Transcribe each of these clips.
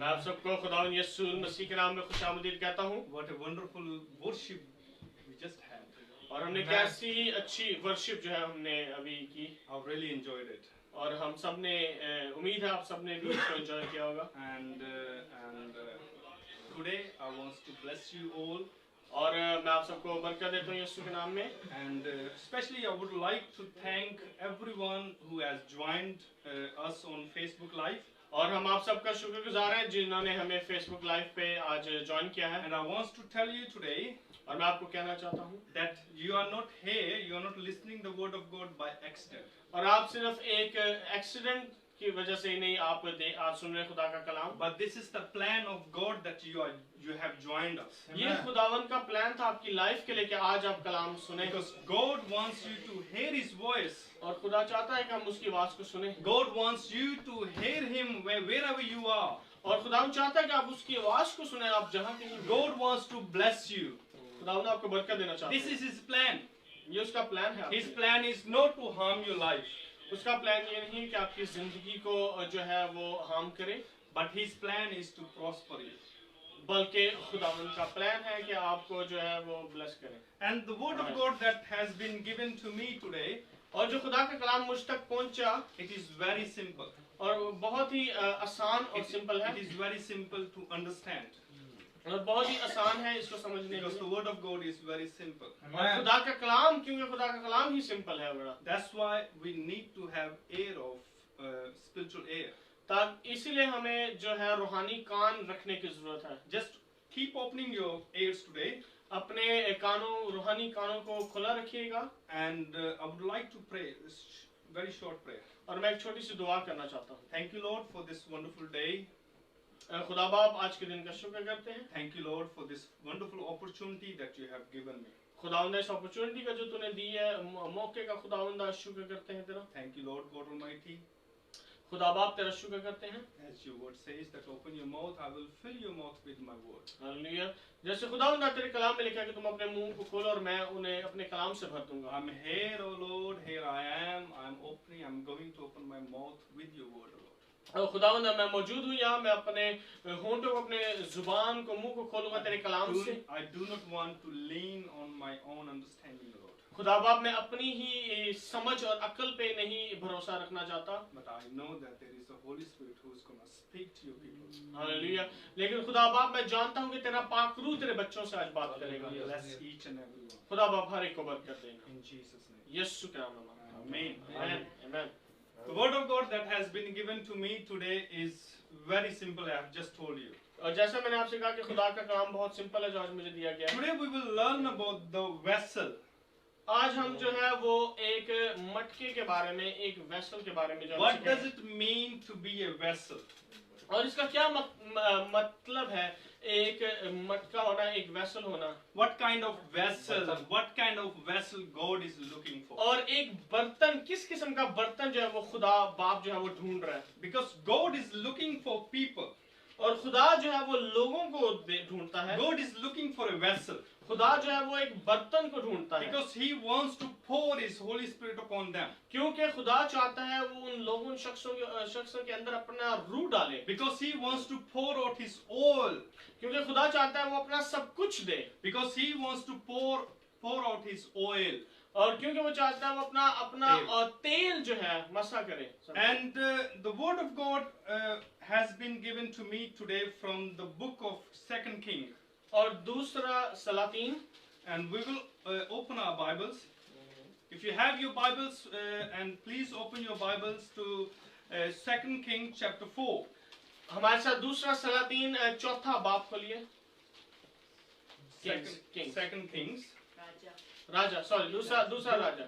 मैं आप सबको खुदावंद यीशु मसीह के नाम में खुशामदीद कहता हूँ। What a wonderful worship we just had. और हमने कैसी अच्छी वर्शिप जो है हमने अभी की। I've really enjoyed it. और हम सब ने उम्मीद है आप सब ने भी इसको एंजॉय किया होगा। And today I want to bless you all. और मैं आप सबको बरकत देता हूँ यीशु के नाम में। And especially I would like to thank everyone who has joined us on Facebook Live. और हम आप सबका शुक्रगुजार हैं जिन्होंने हमें फेसबुक लाइव पे आज ज्वाइन किया है। And I want to tell you today और मैं आपको कहना चाहता हूँ that you are not here, you are not listening the word of God by accident. और आप सिर्फ एक एक्सीडेंट की वजह से ही नहीं आप सुन रहे खुदा का कलाम। But this is the plan of God that you have joined us. ये खुदावन का प्लान था आपकी लाइफ के लिए कि आज आप कलाम सुने। Because God wants you to hear His voice. और खुदा चाहता है कि हम उसकी आवाज को सुने। God wants you to hear Him wherever you are. और खुदावन चाहता है कि आप उसकी आवाज को सुने आप जहाँ कहीं। God wants to bless you. खुदावन आपको बरकत देना चाहता है। This is His plan. ये उसका प्लान है। His plan is not to harm your life. उसका प्लान ये नहीं कि आपकी जिंदगी को जो है वो हार्म करे, but His plan is to prosper you. बल्कि खुदावन का प्लान है कि आपको जो है वो ब्लेस करे। And the word of God that has been given to me today, और जो खुदा का कलाम मुझ तक पहुंचा, it is very simple. और बहुत ही आसान और सिंपल है। It is very simple to understand. और बहुत ही आसान है इसको समझने में। Because the word of God is very simple. और खुदा का कलाम क्योंकि खुदा का कलाम ही सिंपल है बड़ा। That's why we need to have air of spiritual air. इसीलिए हमें जो है रूहानी कान रखने की जरूरत है। Just keep opening your ears today. अपने कानों रूहानी कानों को खुला रखिएगा। And I would like to pray this very short prayer. और मैं एक छोटी सी दुआ करना चाहता हूँ। Thank you Lord for this wonderful day. खुदा बाप आज के दिन का शुक्र करते हैं। Thank you Lord for this wonderful opportunity that you have given me. खुदावंद इस अपॉर्चुनिटी का जो तूने दी है मौके का खुदावंद शुक्र करते हैं तेरा। Thank you Lord God Almighty. खुदा बाप तेरा शुक्र करते हैं। As your word says that open your mouth, I will fill your mouth with my word. Hallelujah. जैसे खुदावंद तेरे कलाम में लिखा है कि तुम अपने मुंह को खोलो और मैं उन्हें अपने कलाम से भर दूंगा। I'm here, O Lord. Here I am. I'm opening. I'm going to open my mouth with your word, O Lord. और खुदावंद मैं मौजूद हूँ यहाँ। मैं अपने होंठों को अपने जुबान को मुंह को खोलूंगा तेरे कलाम से। I do not want to lean on my own understanding, Lord. खुदा बाप मैं अपनी ही समझ और अक्ल पे नहीं भरोसा रखना चाहता। But I know that there is a Holy Spirit who is going to speak to your people. Hallelujah. लेकिन खुदा बाप मैं जानता हूँ कि तेरा पाक रूह तेरे बच्चों से आज बात करेगा। Bless each and every one. खुदा बाप हर एक को बरकत देना। In Jesus' name. यीशु के नाम में। Amen. आमीन। आमीन। The word of God that has been given to me today is very simple. I have just told you. और जैसा मैंने आपसे कहा कि खुदा का कलाम बहुत सिंपल है जो आज मुझे दिया गया है। Today we will learn about the vessel. आज हम जो है वो एक मटके के बारे में, एक वेसल के बारे में जो What does it mean to be a vessel? और इसका क्या मतलब है एक मटका होना, एक वेसल होना। What kind of vessel? What kind of vessel God is looking for? और एक बर्तन, किस किस्म का बर्तन जो है वो खुदा बाप जो है वो ढूंढ रहा है। Because God is looking for people. और खुदा जो है वो लोगों को ढूंढता है। God is looking for a vessel. खुदा जो है वो एक बर्तन को ढूंढता है। Because He wants to pour His Holy Spirit upon them. क्योंकि खुदा चाहता है वो उन लोगों शख्सों के अंदर अपना रूह डाले। Because He wants to pour out His oil. क्योंकि खुदा चाहता है वो अपना सब कुछ दे। Because He wants to pour out His oil. और क्योंकि वो चाहता है वो अपना तेल जो है मसा करे। And the word of God has been given to me today from the book of 2 King. और दूसरा सलातीन। And we will open our Bibles. If you have your Bibles, and please open your Bibles to 2 King chapter 4. हमारे साथ दूसरा सलातीन चौथा बाब खोलिए। Second Kings. राजा, sorry दूसरा राजा।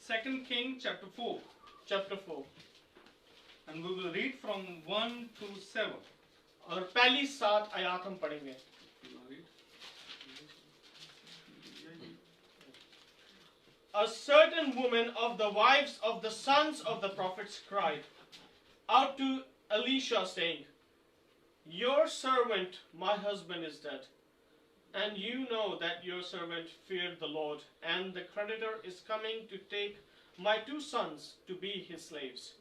Second King chapter 4. Chapter 4. And we will read from 1 to 7. और पहली 7 आयत हम पढ़ेंगे। A certain woman of the wives of the sons of the prophets cried out to Elisha, saying, "Your servant, my husband, is dead, and you know that your servant feared the Lord, and the creditor is coming to take my 2 sons to be his slaves."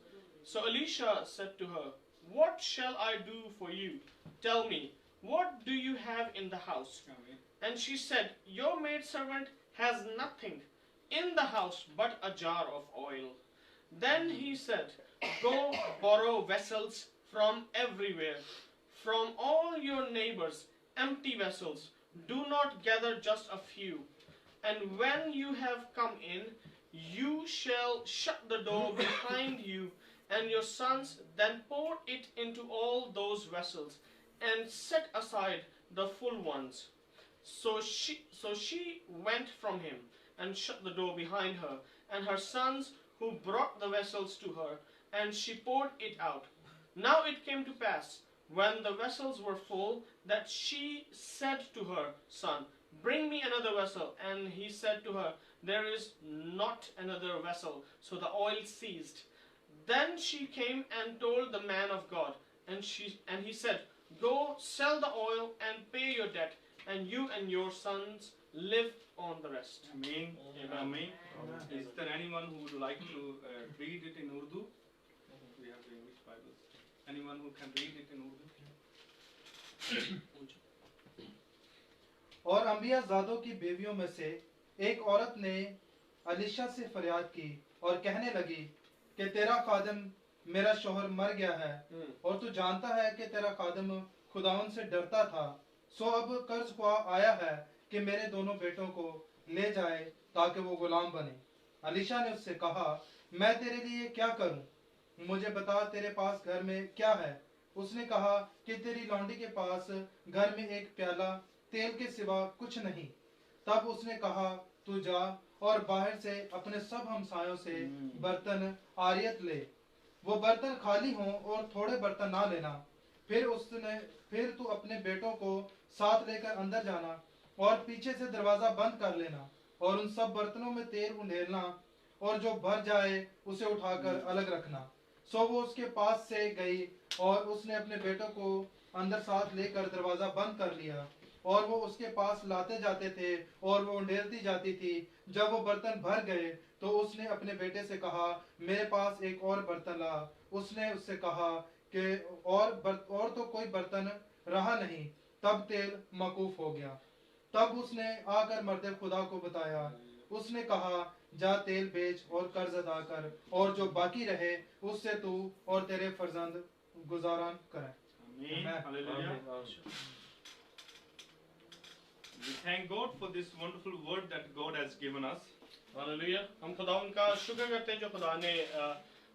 So Elisha said to her, what shall I do for you? Tell me, what do you have in the house? Amen. And she said, your maidservant has nothing in the house but a jar of oil. Then he said, go borrow vessels from everywhere, from all your neighbors, empty vessels. Do not gather just a few. And when you have come in, you shall shut the door behind you and your sons, then pour it into all those vessels, and set aside the full ones. So she went from him, and shut the door behind her, and her sons who brought the vessels to her, and she poured it out. Now it came to pass, when the vessels were full, that she said to her son, bring me another vessel. And he said to her, there is not another vessel. So the oil ceased. Then she came and told the man of God, and he said, go sell the oil and pay your debt, and you and your sons live on the rest. Amen. Amen. Is there anyone who would like to read it in Urdu? We have the English Bibles. Anyone who can read it in Urdu? और अंबिया ज़ादों की बेवियों में से एक औरत ने अलीशा से फरियाद की और कहने लगी कि तेरा खादिम मेरा शौहर मर गया है और तू जानता है कि तेरा खादिम खुदावन से डरता था, सो अब कर्ज ख्वा आया है कि मेरे दोनों बेटों को ले जाए ताकि वो गुलाम बने। अलीशा ने उससे कहा, मैं तेरे लिए क्या करूं? मुझे बता तेरे पास घर में क्या है? उसने कहा कि तेरी लौंडी के पास घर में एक प्याला तेल के सिवा कुछ नहीं। तब उसने कहा, तू जा और बाहर से अपने सब हमसायों से बर्तन आरियत ले, वो बर्तन खाली हों और थोड़े बर्तन ना लेना। फिर तू अपने बेटों को साथ लेकर अंदर जाना और पीछे से दरवाजा बंद कर लेना और उन सब बर्तनों में तेल उंडेलना और जो भर जाए उसे उठाकर अलग रखना। सो वो उसके पास से गई और उसने अपने बेटों को अंदर साथ लेकर दरवाजा बंद कर लिया और वो उसके पास लाते जाते थे और वो उंडेलती जाती थी। जब वो बर्तन भर गए तो उसने अपने बेटे से कहा, मेरे पास एक और बर्तन ला। उसने उससे कहा कि और तो कोई बर्तन रहा नहीं। तब तेल मकूफ हो गया। तब उसने आकर मर्दे खुदा को बताया। उसने कहा, जा तेल बेच और कर्ज अदा कर और जो बाकी रहे उससे तू और तेरे फर्जंद गुजारान करें। Amen. Hallelujah. We thank God for this wonderful word that God has given us. Hallelujah. हम खुदा उनका शुक्र करते हैं जो खुदा ने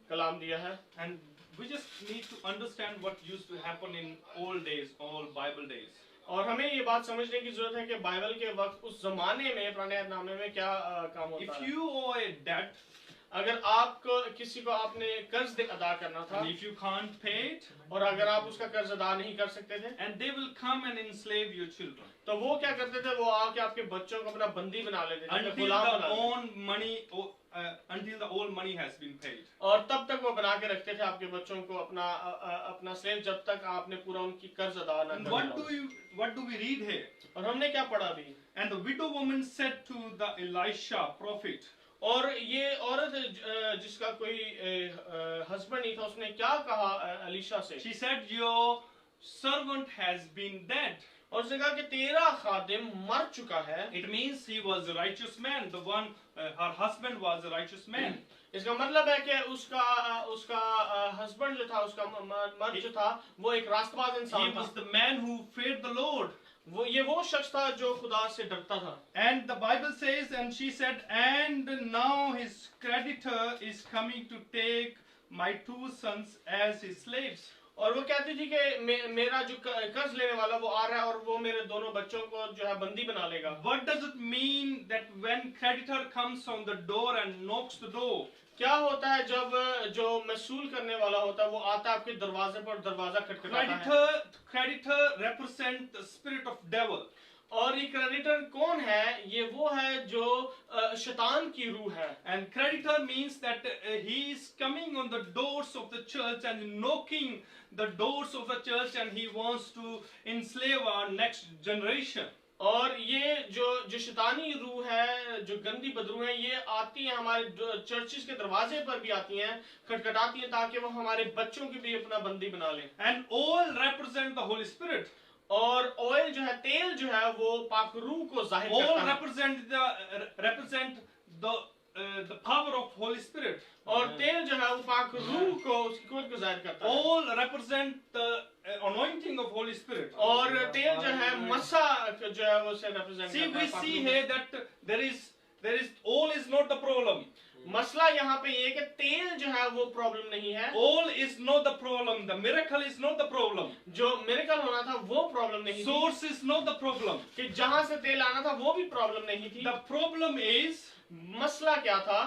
कलाम दिया है। And we just need to understand what used to happen in old days, all Bible days. और हमें ये बात समझने की जरूरत है कि बाइबल के वक्त उस जमाने में पुराने नामे में क्या काम होता If है। you owe a debt, अगर आपको किसी को आपने कर्ज अदा करना था and if you can't pay it, और अगर आप उसका कर्ज अदा नहीं कर सकते थे, and they will come and enslave your children तो वो क्या करते थे? वो आके आपके बच्चों को अपना बंदी बना लेते थे, until गुलाम बना the लेते थे। own money, until the old money has been paid. और तब तक वो बना के रखते थे आपके बच्चों को अपना स्लेव, जब तक आपने पूरा उनकी कर्ज अदा न And कर what do we read here? और हमने क्या पढ़ा अभी? And the widow woman said to the Elisha prophet, और ये औरत जिसका कोई हस्बैंड नहीं था, उसने क्या कहा अलीशा से? she said, your servant has been dead. और उसने कहा कि तेरा खादिम मर चुका है। It means he was a righteous man. The one, her husband was a righteous man. इसका मतलब है कि उसका हस्बैंड जो था, उसका मर्द जो था, वो एक रास्तबाज He इंसान was था। the man who feared the Lord. वो शख्स था जो खुदा से डरता था। And the Bible says, and she said, and now his creditor is coming to take my two sons as his slaves. और वो कहती थी कि मेरा जो कर्ज लेने वाला वो आ रहा है और वो मेरे दोनों बच्चों को जो है बंदी बना लेगा। What does it mean that when creditor comes on the door and knocks the door? क्या होता है जब जो महसूल करने वाला होता है वो आता है आपके दरवाजे पर, दरवाजा खटखटाता है। Creditor represent the spirit of devil. और ये क्रेडिटर कौन है? ये वो है जो शैतान की रूह है। And creditor means that he is coming on the doors of the church and knocking the doors of the church, and he wants to enslave our next generation. और ये जो शैतानी रूह है, जो गंदी बदरूह है, ये आती है हमारे चर्चिस के दरवाजे पर भी आती हैं, खटखटाती हैं ताकि वो हमारे बच्चों की भी अपना बंदी बना लें। And oil represent the Holy Spirit. और ऑयल जो है, तेल जो है, वो पाक रूह को जाहिर Oil करता है represent the power of Holy Spirit. और तेल जो है वो पाक रूह को, उसकी कुवत को जाहिर करता है। Oil represent the anointing of Holy Spirit. और तेल जो है मसा जो है वो से represent See, करता we है पाक see रूह। here that there is oil is not the problem. मसला यहाँ पे ये कि तेल जो है वो प्रॉब्लम नहीं है, Oil is not the problem. The miracle is not the problem. जो मिरेकल होना था वो प्रॉब्लम नहीं थी, Source is not the problem. कि जहां से तेल आना था वो भी प्रॉब्लम नहीं थी। The problem is मसला क्या था?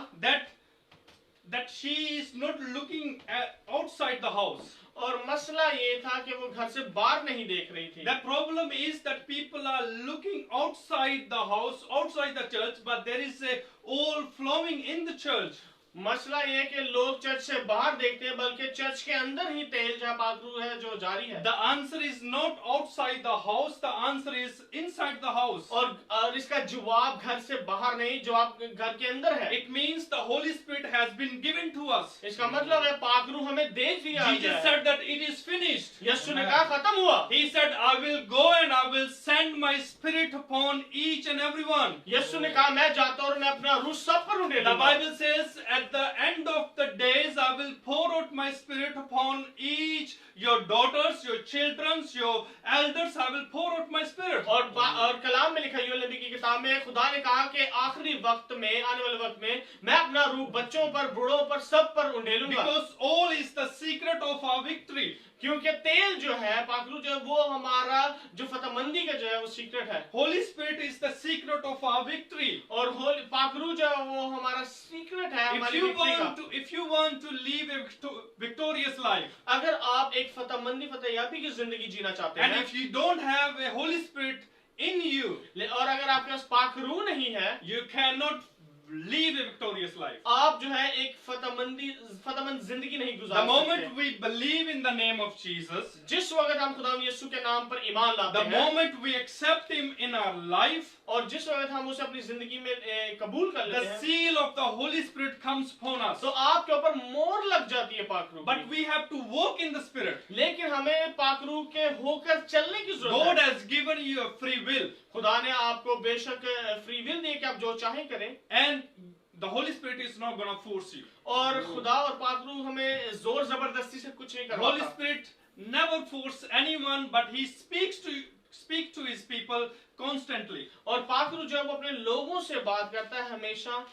that she is not looking outside the house. और मसला ये था कि वो घर से बाहर नहीं देख रही थी। The problem is that people are looking outside the house, outside the church, but there is a oil flowing in the church. मसला ये है कि लोग चर्च से बाहर देखते हैं, बल्कि चर्च के अंदर ही तेल जो है पाक रूह है जो जारी है। The answer is not outside the house, the answer is inside the house. और इसका जवाब घर से बाहर नहीं, जवाब घर के अंदर है। It means the Holy Spirit has been given to us. इसका मतलब है पाक रूह हमें दे दिया गया Jesus है। said that it is finished. यीशु ने कहा खत्म हुआ। He said, I will go and I will send my spirit upon each and every one. यीशु ने कहा मैं जाता हूं और मैं अपना रूह सब पर उंडेल The दूंगा। Bible says, at the end of the days, I will pour out my spirit upon each, your daughters, your children, your elders, I will pour out my spirit. और कलाम में लिखा यूएल नबी की किताब में खुदा ने कहा कि आखिरी वक्त में, आने वाले वक्त में मैं अपना रूह बच्चों पर, बूढ़ों पर, सब पर उंडेलूंगा। Because oil is the secret of our victory. क्योंकि तेल जो है, पाक रूह जो है, वो हमारा जो फतहमंदी का जो है वो सीक्रेट है। Holy Spirit is the secret of our victory. और पाक रूह जो है वो हमारा सीक्रेट है हमारी विक्ट्री का। If you want to live a victorious life, अगर आप एक फतहमंदी, फतेहयाबी की जिंदगी जीना चाहते and हैं, if you don't have a Holy Spirit in you, और अगर आपके पास पाक रूह नहीं है, you cannot live a victorious life. आप जो है एक फतहमंद जिंदगी नहीं The गुजार सकते। moment we believe in the name of Jesus, जिस वक्त हम खुदा यीशु के नाम पर ईमान लाते the हैं, moment we accept Him in our life, और जिस वक्त हम उसे अपनी जिंदगी में कबूल कर लेते the हैं, seal of the Holy Spirit comes upon us. तो आपके ऊपर मोहर लग जाती है पाक रूह But की। we have to walk in the Spirit. लेकिन हमें पाक रूह के होकर चलने की जरूरत God है। has given you a free will, खुदा ने आपको बेशक फ्री विल दी कि आप जो चाहें करें, and the Holy Spirit is not going to force you. और खुदा और पाक रूह हमें जोर जबरदस्ती से कुछ नहीं Holy करवाता। Spirit never force anyone, but He speaks to His people constantly. और पाक रूह जो है वो अपने लोगों से बात करता है हमेशा।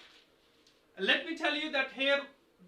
Let me tell you that here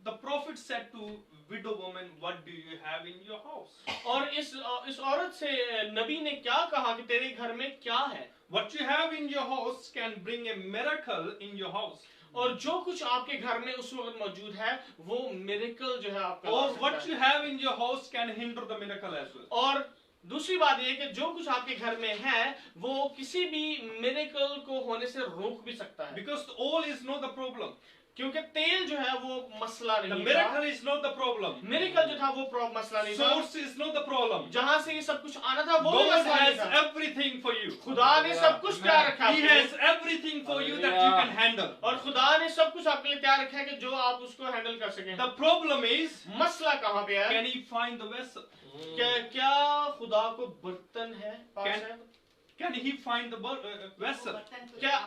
the prophet said to widow woman, what do you have in your house? और इस औरत से नबी ने क्या कहा कि तेरे घर में क्या है? What you have in your house can bring a miracle in your house. और जो कुछ आपके घर में उस वक्त मौजूद है वो मिरेकल जो है आपका ला Or सकता what है। you have in your house can hinder the miracle as well. और दूसरी बात ये कि जो कुछ आपके घर में है वो किसी भी मिरेकल को होने से रोक भी सकता है, Because the oil is not the problem. क्योंकि तेल जो है वो मसला The नहीं था। miracle is not the problem. Miracle जो था वो मसला नहीं था। Source is not the problem. जहां से ये सब कुछ आना था वो भी God मसला नहीं has था। everything for you. खुदा ने सब कुछ तैयार रखा है He आपके has लिए। everything for you that you can handle. और खुदा ने सब कुछ आपके लिए तैयार रखा है कि जो आप उसको हैंडल कर सकें। The problem is, मसला कहाँ पे है? can he find the vessel? क्या खुदा को बर्तन है पास Can- है? Can he find the vessel? क्या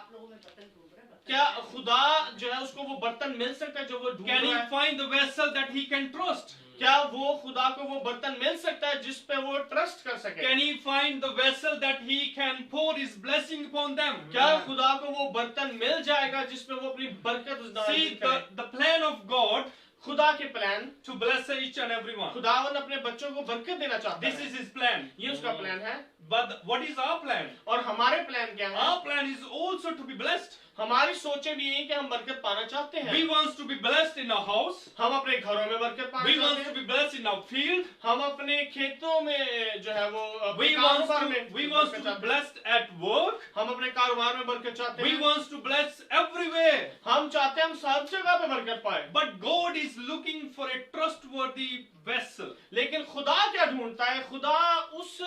क्या खुदा जो है उसको वो बर्तन मिल सकता है जो वो ढूंढ Can he रहा है? find the vessel that he can trust? क्या वो खुदा को वो बर्तन मिल सकता है जिस पे वो ट्रस्ट कर सके? Can he find the vessel that he can pour his blessing upon them? क्या खुदा को वो बर्तन मिल जाएगा जिस पे वो अपनी बरकत See, नाज़िल करे? the plan of God खुदा के plan, to bless each and every one. खुदावन अपने बच्चों को बरकत देना चाहता This है। is his plan. ये उसका प्लान है। But what is our plan? और हमारे प्लान क्या है? Our plan is also to be blessed. हमारी सोचें भी हैं कि हम बरकत पाना चाहते हैं। We want to be blessed in our house. हम अपने घरों में बरकत पाना We चाहते want हैं। to be blessed in our field. हम अपने खेतों में जो है वो अपने We कारोबार want में to be बरकत चाहते हैं। blessed at work. हम अपने कारोबार में बरकत चाहते We हैं। want to bless everywhere. हम चाहते हैं हम सब जगह पे बरकत पाए। But God is looking for a trustworthy vessel. लेकिन खुदा क्या ढूंढता है? खुदा उस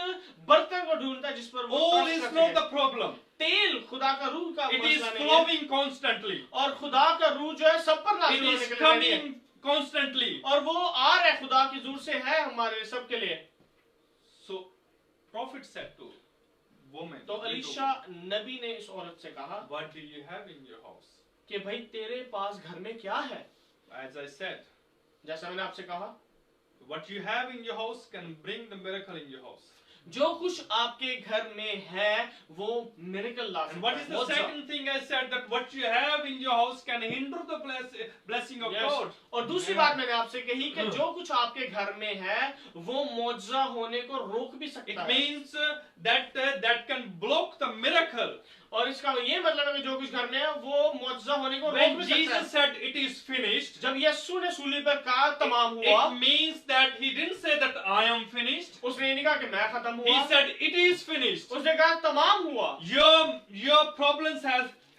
बर्तन को ढूंढता है जिस पर वो Oil trust is करते not हैं। the problem. तेल खुदा का रूह का It is मसला नहीं है, flowing constantly. और खुदा का रूह जो है सब पर It नाज़िल होने is के लिए ready है, coming constantly. और वो आ रहा है खुदा की जोर से है हमारे सबके लिए। So, prophet said to woman, तो अलीशा नबी ने इस औरत से कहा what do you have in your house? कि भाई तेरे पास घर में क्या है? As I said, जैसा मैंने आपसे कहा, what you have in your house can bring the miracle in your house. जो कुछ आपके घर में है वो मिरेकल ला And सकता what है, is the मौजज़ा। second thing I said, that what you have in your house can hinder the blessing of Yes. God. और दूसरी बात मैंने आपसे कही कि जो कुछ आपके घर में है वो मौजज़ा होने को रोक भी सकता It है, means that can block the miracle. और इसका ये मतलब है कि जो कुछ घर में है वो मौजज़ा होने को रोक When भी सकता है। Jesus said it is finished, जब यीशु ने सूली पर कहा तमाम हुआ, it means that he didn't say that I am finished. उसने ये नहीं कहा कि मैं खत्म He हुआ, said it is finished. उसने कहा तमाम हुआ। Your problems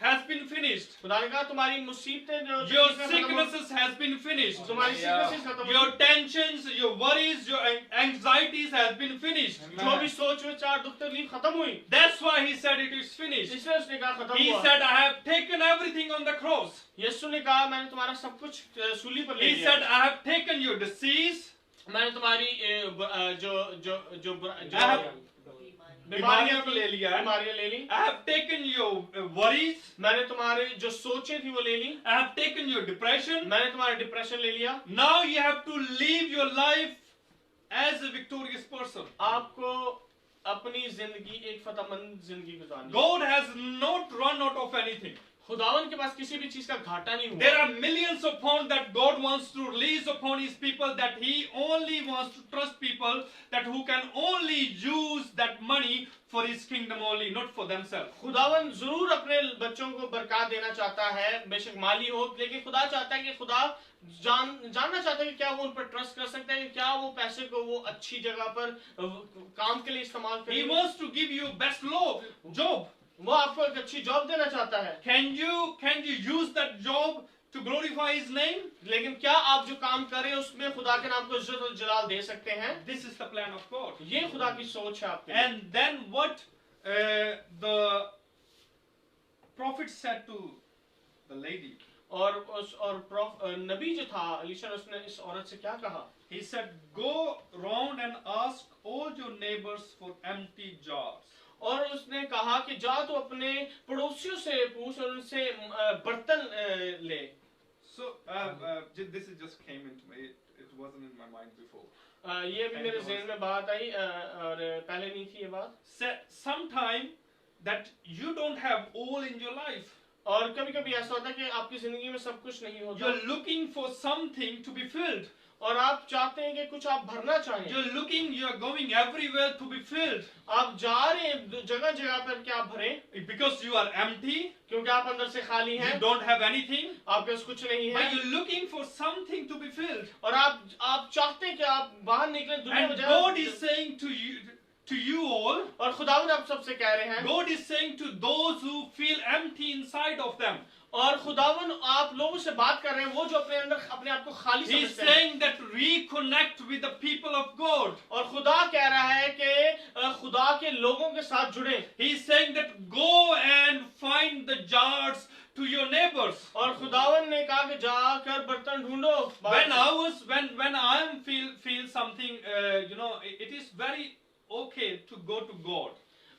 has been finished. खुदा ने कहा तुम्हारी मुसीबतें जो Your तकलीफें खत्म हो- sicknesses has been finished. तुम्हारी sicknesses खत्म हो- Your tensions, your worries, your anxieties has been finished. जो भी सोच विचार दुख तकलीफ खत्म हुई, That's why he said it is finished. इसलिए उसने कहा खत्म He हुआ। said, I have taken everything on the cross. यीशु ने कहा मैंने तुम्हारा सब कुछ सूली पर ले He लिया। said, I have taken your disease. मैंने तुम्हारी जो I have बीमारियां को ले लिया है. बीमारियां ले ली। I have taken your worries. मैंने तुम्हारे जो सोचे थी वो ले ली। I have taken your depression. मैंने तुम्हारा डिप्रेशन ले लिया। Now you have to live your life as a victorious person. आपको अपनी जिंदगी एक फतहमंद जिंदगी गुजारनी है। God has not run out of anything. खुदावन के पास किसी भी चीज का घाटा नहीं There हुआ। are millions of pounds that God wants to release upon His people, that He only wants to trust people that who can only use that money for His kingdom only, not for themselves. खुदावन जरूर अपने बच्चों को बरकत देना चाहता है, बेशक माली हो, लेकिन खुदा चाहता है कि खुदा जानना चाहता है कि क्या वो उन पर ट्रस्ट कर सकते हैं, कि क्या वो पैसे को वो अच्छी जगह पर काम के लिए इस्तेमाल He करेंगे। wants to give you best job. वो आपको एक अच्छी जॉब देना चाहता है, Can you use that job to glorify His name? लेकिन क्या आप जो काम कर रहे हैं उसमें खुदा के नाम को इज्जत और जलाल दे सकते हैं? This is the plan of God. ये खुदा की सोच है आपके लिए। And then what the prophet said to the lady? और नबी जो था अलीशा, उसने इस औरत से क्या कहा? He said, go round and ask all your neighbors for empty jars. और उसने कहा कि जा तो अपने पड़ोसियों से पूछ और उनसे बर्तन ले। So this is just came into me. It wasn't in my mind before. ये भी मेरे ज़हन में बात आई और पहले नहीं थी ये बात। Sometime that you don't have all in your life. और कभी-कभी ऐसा होता है कि आपकी जिंदगी में सब कुछ नहीं होता। You're looking for something to be filled. और आप चाहते हैं कि कुछ आप भरना चाहें। You're going everywhere to be filled. आप जा रहे हैं जगह-जगह पर कि आप भरें, Because you are empty. क्योंकि आप अंदर से खाली हैं। You don't have anything. आपके पास कुछ नहीं But है। you're looking for something to be filled. और आप चाहते हैं कि आप बाहर निकले दुनिया में And जाएं। God is saying to you all, और खुदावंद आप सबसे कह रहे हैं, God is saying to those who feel empty inside of them, और खुदावन आप लोगों से बात कर रहे हैं वो जो अपने अंदर अपने आप को खाली He is समझते हैं। saying that reconnect with the people of God. और खुदा कह रहा है कि खुदा के लोगों के साथ जुड़े। He is saying that go and find the jars to your neighbors. और खुदावन ने कहा कि जाकर बर्तन ढूंढो। When I am feel something, it is very okay to go to God.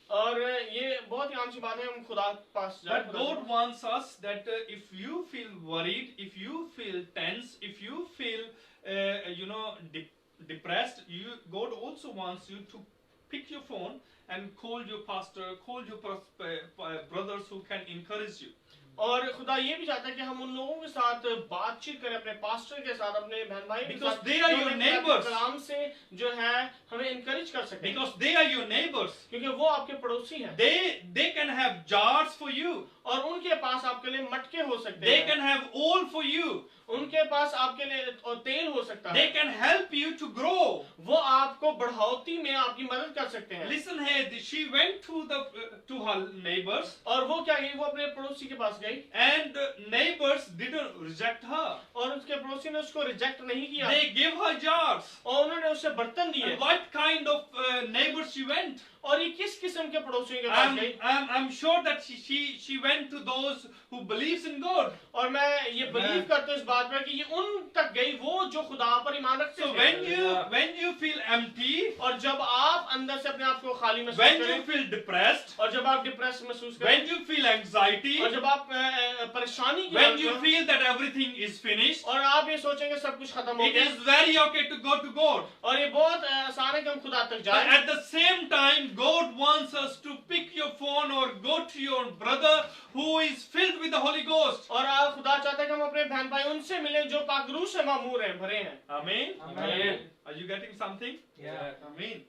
और ये बहुत ही आम सी बात है, हम खुदा के पास जाएं। But God wants us that if you feel worried, if you feel tense, if you feel depressed, God also wants you to pick your phone and call your pastor, call your brothers who can encourage you. और खुदा ये भी चाहता है कि हम उन लोगों के साथ बातचीत करें, अपने पास्टर के साथ, अपने बहन भाई के Because साथ, they are your neighbors. कलाम से जो है हमें इनकरेज कर सकते हैं, Because they are your neighbors. क्योंकि वो आपके पड़ोसी हैं। They can have jars for you. और उनके पास आपके लिए मटके हो सकते They हैं। can have all for you. उनके पास आपके लिए तेल हो सकता They है, can help you to grow. वो आपको बढ़ोतरी में आपकी मदद कर सकते हैं। Listen here, she went to her neighbors, और वो क्या गई, वो अपने पड़ोसी के पास गई and neighbors didn't reject her. और उसके पड़ोसी ने उसको रिजेक्ट नहीं किया They gave her jars. और उन्होंने उसे बर्तन दिए। And what kind of neighbors she went? और ये किस किस्म के पड़ोसियों के पास गई? I'm sure that she went to those who believes in God. और मैं ये बिलीव करता हूँ इस बात पर कि ये उन तक गई वो जो खुदा पर ईमान रखते So थे। when you feel empty, और जब आप अंदर से अपने आप को खाली महसूस when you करें, feel depressed, और जब आप डिप्रेस महसूस करें, when you feel anxiety, और जब आप परेशानी की when हालत you में, feel that everything is finished, और आप ये सोचेंगे सब कुछ खत्म हो it गया, is very okay to go to God. और ये बहुत आसान है कि हम खुदा तक But जाएं। at the same time, God wants us to pick your phone or go to your brother who is filled with the Holy Ghost. और खुदा चाहता है कि हम अपने बहन भाई उनसे मिलें जो पाक रूह से मामूर हैं, भरे हैं। Amen. Amen. Are you getting something? Yeah. Amen.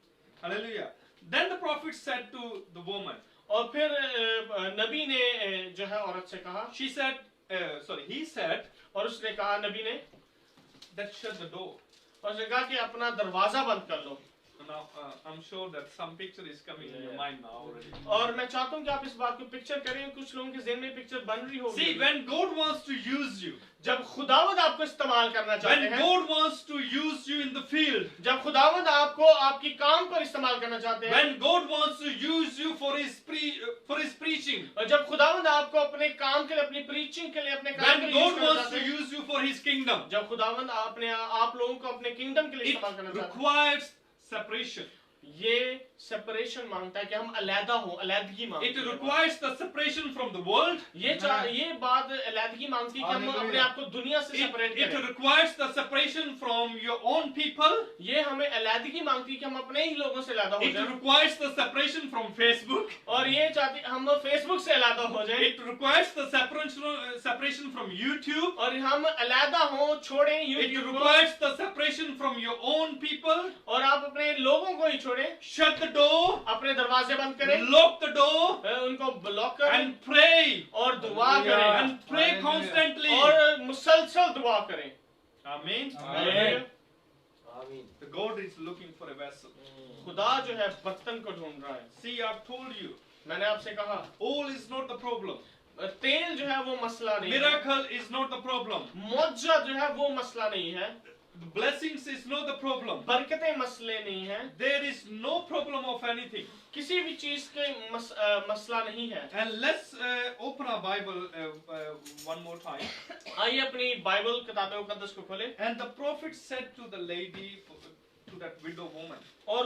Hallelujah. Then the prophet said to the woman, और फिर नबी ने जो है औरत से कहा, he said और उसने कहा नबी ने, that shut the door. और उसने कहा कि अपना दरवाजा बंद कर लो। Now, I'm sure that some picture is coming in your mind now already. और मैं चाहता हूँ कि आप इस बात को पिक्चर करें, कुछ लोगों के ज़हन में पिक्चर बन रही होगी। See, when God wants to use you, जब खुदावंद आपको इस्तेमाल करना चाहते when हैं, God wants to use you in the field, जब खुदावंद आपको आपकी काम पर इस्तेमाल करना चाहते हैं, when God wants to use you for his preaching, और जब खुदावंद आपको अपने काम के लिए, अपनी प्रीचिंग के लिए, अपने काम के when लिए यूज God करना wants चाहते to हैं, use you for his kingdom, जब खुदावंद आप लोगों को अपने किंगडम के लिए it इस्तेमाल करना चाहते हैं, requires separation. ये सेपरेशन मांगता है कि हम अलहदा हो, अलहदगी मांगते It हैं। requires the separation from the world. ये बात अलहदगी मांगती है कि हम अपने आप को दुनिया से सेपरेट It करें। requires the separation from your own people. ये हमें अलहदगी मांगती है कि हम अपने ही लोगों से अलहदा हो It जाएं। requires the separation from Facebook. और ये चाहती हम फेसबुक से अलहदा हो जाएं। It requires the separation from YouTube. और हम अलहदा हो, छोड़ें It यूट्यूब को, requires the separation from your own people. और आप अपने लोगों को ही छोड़ें, Shut the door. अपने दरवाजे बंद करें, Lock the door. उनको ब्लॉक करें And pray. और दुआ करें, And pray constantly. और मुसलसल दुआ करें। Amen. Amen. The God is looking for a vessel. खुदा जो है बर्तन को ढूंढ रहा है। See, I've told you, मैंने आपसे कहा oil is not the problem. तेल जो है वो मसला नहीं है, Miracle is not the problem. मुआवजा जो है वो मसला नहीं है, The blessings is not the problem. बरकतें मसले नहीं है, There is no problem of anything. किसी भी चीज के मसला नहीं है। And let's open our Bible one more time. आइए अपनी बाइबल किताब मुकद्दस को खोलें। And the prophet said to the lady, to that widow woman, और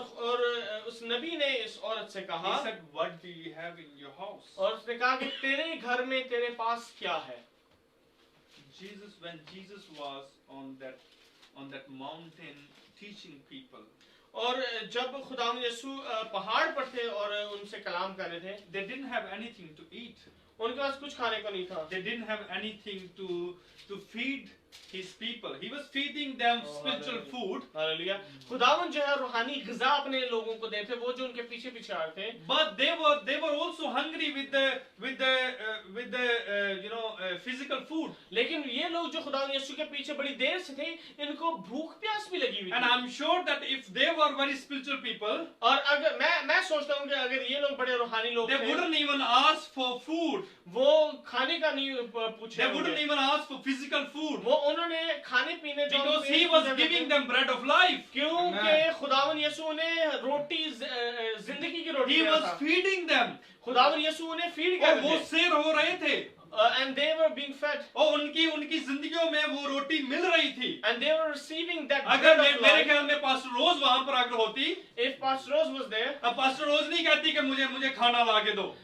उस नबी ने इस औरत से he कहा, said, what do you have in your house? और उसने कहा कि तेरे घर में तेरे पास क्या है? When Jesus was on that mountain teaching people, और जब खुदावंद यीशु पहाड़ पर थे और उनसे कलाम कर रहे थे, they didn't have anything to eat. उनके पास कुछ खाने को नहीं था। They didn't have anything to feed his people. He was feeding them spiritual food. Hallelujah. खुदावंद जो है रूहानी ग़िज़ा अपने लोगों को देते, वो जो उनके पीछे पीछे आ रहे थे। But they were also hungry with the physical food. लेकिन ये लोग जो खुदावंद यीशु के पीछे बड़ी देर से थे, इनको भूख प्यास भी लगी हुई And थी। I'm sure that if they were very spiritual people, और अगर मैं सोचता हूँ कि अगर ये लोग बड़े रूहानी लोग they थे, wouldn't even ask for food. वो खाने का नहीं पूछे They wouldn't होंगे। even ask for physical food. वो उन्होंने खाने पीने जो Because उनके he was पूजा giving करते, them bread of life. क्योंकि खुदावंद यीशु उन्हें रोटी जिंदगी की रोटी He दे was रहा था। feeding them. खुदावंद यीशु उन्हें फीड और कर वो रहे थे, शेर हो रहे थे and they were being fed और उनकी जिंदगियों में वो रोटी मिल रही थी. and they were receiving that अगर bread of मेरे life. ख्याल में पास्टर रोज वहां पर अगर होती, If Pastor Rose was there, अब पास्टर रोज नहीं कहती कि मुझे खाना ला के दो.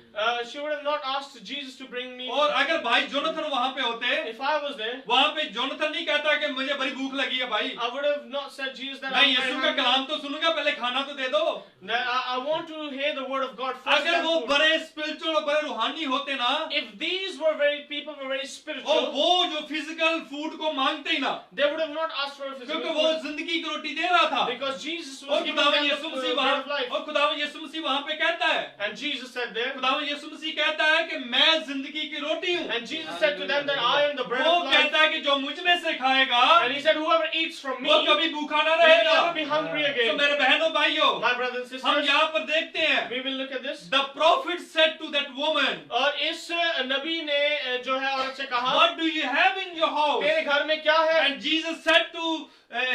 she would have not asked Jesus to bring me. और अगर भाई जोनाथन वहां पे होते, If I was there, वहां पे जोनाथन नहीं कहता कि मुझे बड़ी भूख लगी है भाई, I would have not said Jesus that मैं I'm very यीशु का hungry. कलाम तो सुनूंगा, पहले खाना तो दे दो. I want to hear the word of God first. अगर than वो food. बड़े स्पिरिचुअल और बड़े रूहानी होते ना, If these were people were very और spiritual, वो जो फिजिकल फूड को मांगते ही ना, they would have not asked for a physical क्योंकि वो food जिंदगी की रोटी दे रहा था. because Jesus और was giving खुदावन them Yeshu the Masih bread of वहां life. और खुदावन यीशु मसीह वहां पे कहता है, And And Jesus said there, खुदावंद यीशु मसीह कहता है कि मैं जिंदगी की रोटी हूँ। and Jesus said to them that I am the bread वो of life. कहता है कि जो मुझ में से खाएगा And he said, whoever eats from me वो will कभी भूखा ना never रहेगा। be hungry तो again. मेरे बहनों भाइयों, My brothers and हम sisters, यहाँ पर देखते हैं, we will look at this. the prophet said to that woman, और इस नबी ने जो है औरत से कहा, what do you have in your house? तेरे घर में क्या है? And Jesus said to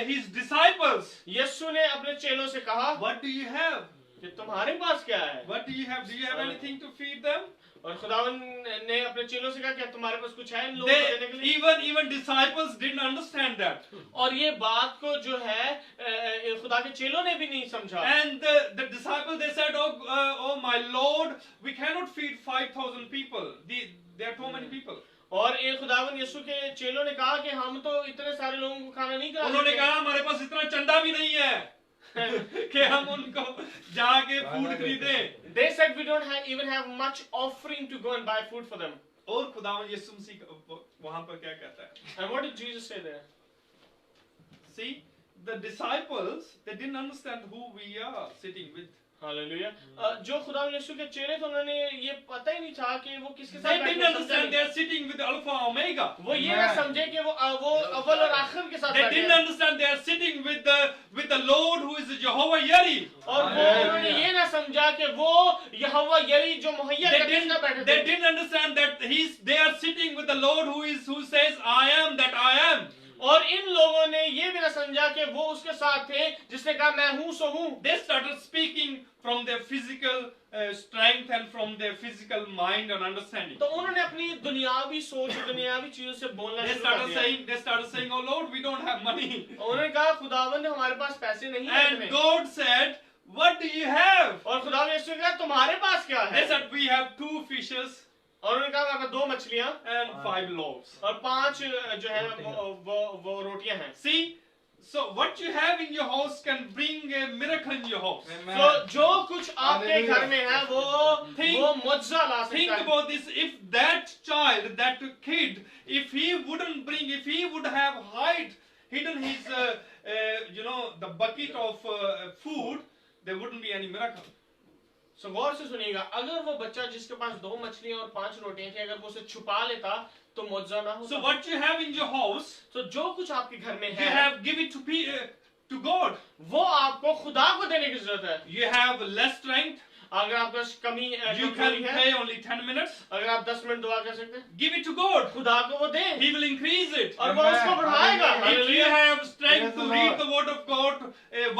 his disciples, यीशु ने अपने चेलों से कहा, what do you have? कि तुम्हारे पास क्या है? What do you have? Do you have anything to feed them? और खुदावन ने अपने चेलों से कहा, क्या तुम्हारे पास कुछ है इन लोगों को देने के लिए? Even disciples didn't understand that. और ये बात को जो है खुदा के चेलों ने भी नहीं समझा. And the disciples, they said, oh my Lord, we cannot feed 5,000 people. There are too many people. और ये खुदावन यीशु के चेलों ने कहा कि हम तो इतने सारे लोगों को खाना नहीं खिला उन्होंने सकते. कहा हमारे पास इतना चंदा भी नहीं है कि हम उनको जाके फूड खरीदें. They said we don't even have much offering to go and buy food for them. और खुदावंद यीशु मसीह वहां पर क्या कहता है? And what did Jesus say there? See, the disciples, they didn't understand who we are sitting with. Hallelujah. जो खुदावन यीशु के चेले थे उन्होंने ये पता ही नहीं था कि वो किसके साथ They बैठे didn't understand they are sitting with Alpha Omega. वो ये ना समझे कि वो अव्वल और आखिर के साथ They बैठे didn't हैं. understand they are sitting with the Lord who is Jehovah Yeri. और वो उन्होंने ये ना समझा कि वो यहोवा यरी जो मुहैया करने के साथ बैठे They थे. didn't understand that they are sitting with the Lord who says I am that I am. और इन लोगों ने ये भी ना समझा कि वो उसके साथ थे जिसने कहा मैं हूँ सो हूँ. They started speaking from their physical strength and from their physical mind and understanding. तो उन्होंने अपनी दुनियावी सोच दुनियावी चीजों से बोलना They शुरू कर started दिया. saying, oh Lord, we don't have money. उन्होंने कहा खुदावंद हमारे पास पैसे नहीं हैं And इतने. God said, what do you have? और खुदावंद यीशु ने कहा तुम्हारे पास क्या है? They said, we have 2 fishes और उन्होंने कहा हमारे पास 2 मछलियाँ and 5 loaves. और 5 जो है वो रोटियां हैं. See, so what you have in your house can bring a miracle in your house. तो जो कुछ आपके घर में है वो मुआवजा ला Think सकता है. about this. If that child, that kid, if he would have hidden his, the bucket of food, there wouldn't be any miracle. सो गौर से सुनिएगा, अगर वो बच्चा जिसके पास 2 मछलियां और 5 रोटियां थी अगर वो उसे छुपा लेता तो मुआवजा ना होता. So what you have in your house, तो जो कुछ आपके घर में you है have give it to God. वो आपको खुदा को देने की जरूरत है. You have less strength. अगर आपका कमी You कमजोरी can है, pray only 10 minutes. अगर आप 10 मिनट दुआ कर सकते हैं, Give it to God. खुदा को वो दें He will increase it. और वो उसको बढ़ाएगा. If you have strength to Praise the read Lord. the word of God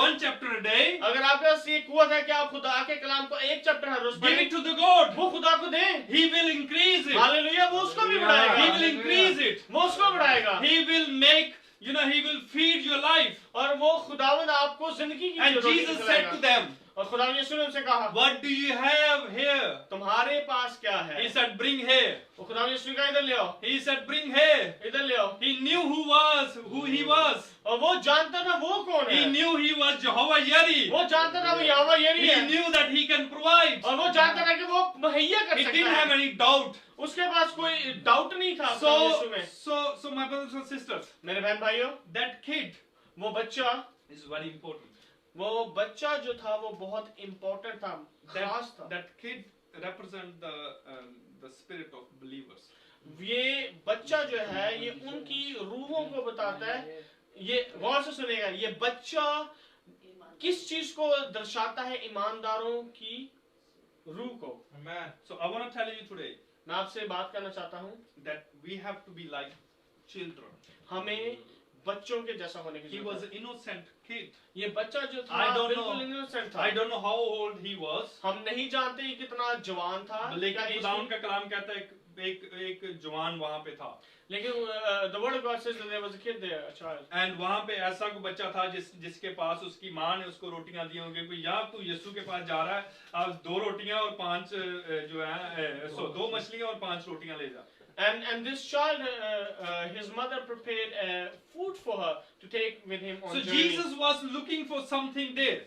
1 chapter a day, अगर आपके पास ये कुवत है कि आप खुदा के कलाम को 1 चैप्टर हर रोज give पढ़ें, it to the God. वो खुदा को दें. He will increase it. Hallelujah, वो उसको भी He बढ़ाएगा. will increase it. वो उसको बढ़ाएगा. He will make, he will feed your life. और वो खुदावंद आपको जिंदगी की And roti Jesus said to खिलाएगा. them, और खुदावंद यीशु ने उनसे कहा, what do you have here? तुम्हारे पास क्या है? He said, bring here. वो खुदावंद यीशु ने कहा, इधर ले आओ, He said, bring here. इधर ले आओ. He knew who he was. और वो जानता था वो कौन He है. knew he was Jehovah Yeri. वो जानता था वो यहोवा यरी He है. knew that he can provide. और वो जानता था कि वो मुहैया कर He सकता didn't have है. any doubt. उसके पास कोई डाउट नहीं था अपने यीशु में. So my brothers and sisters, मेरे बहन भाइयों, that kid वो बच्चा is very important. वो बच्चा जो था वो बहुत इम्पोर्टेंट था, खास था. That kid represents the spirit of believers. ये बच्चा जो है ये उनकी रूहों को बताता है. ये गौर से सुनेगा, ये बच्चा किस चीज को दर्शाता है? ईमानदारों की रूह को. Amen. So I want to tell you today मैं आपसे बात करना चाहता हूँ, that we have to be like children. हमें बच्चों के जैसा होने की He जरूरत was है. an innocent kid. ये बच्चा जो था I don't बिल्कुल know. इनोसेंट था. I don't know how old he was. हम नहीं जानते ये कितना जवान था, लेकिन क्या age खुदा थी. उनका कलाम कहता है एक जवान वहां पे था. लेकिन the word of God says that there was a kid there, a child. And वहां पे ऐसा कोई बच्चा था जिसके पास उसकी माँ ने उसको रोटियां दी होंगी कि या तू यीशु के पास जा रहा है, आज 2 रोटियां और 5 जो है 2 मछलियां और 5 रोटियां ले जा. And this child, his mother prepared food for her to take with him on So journey. Jesus was looking for something there.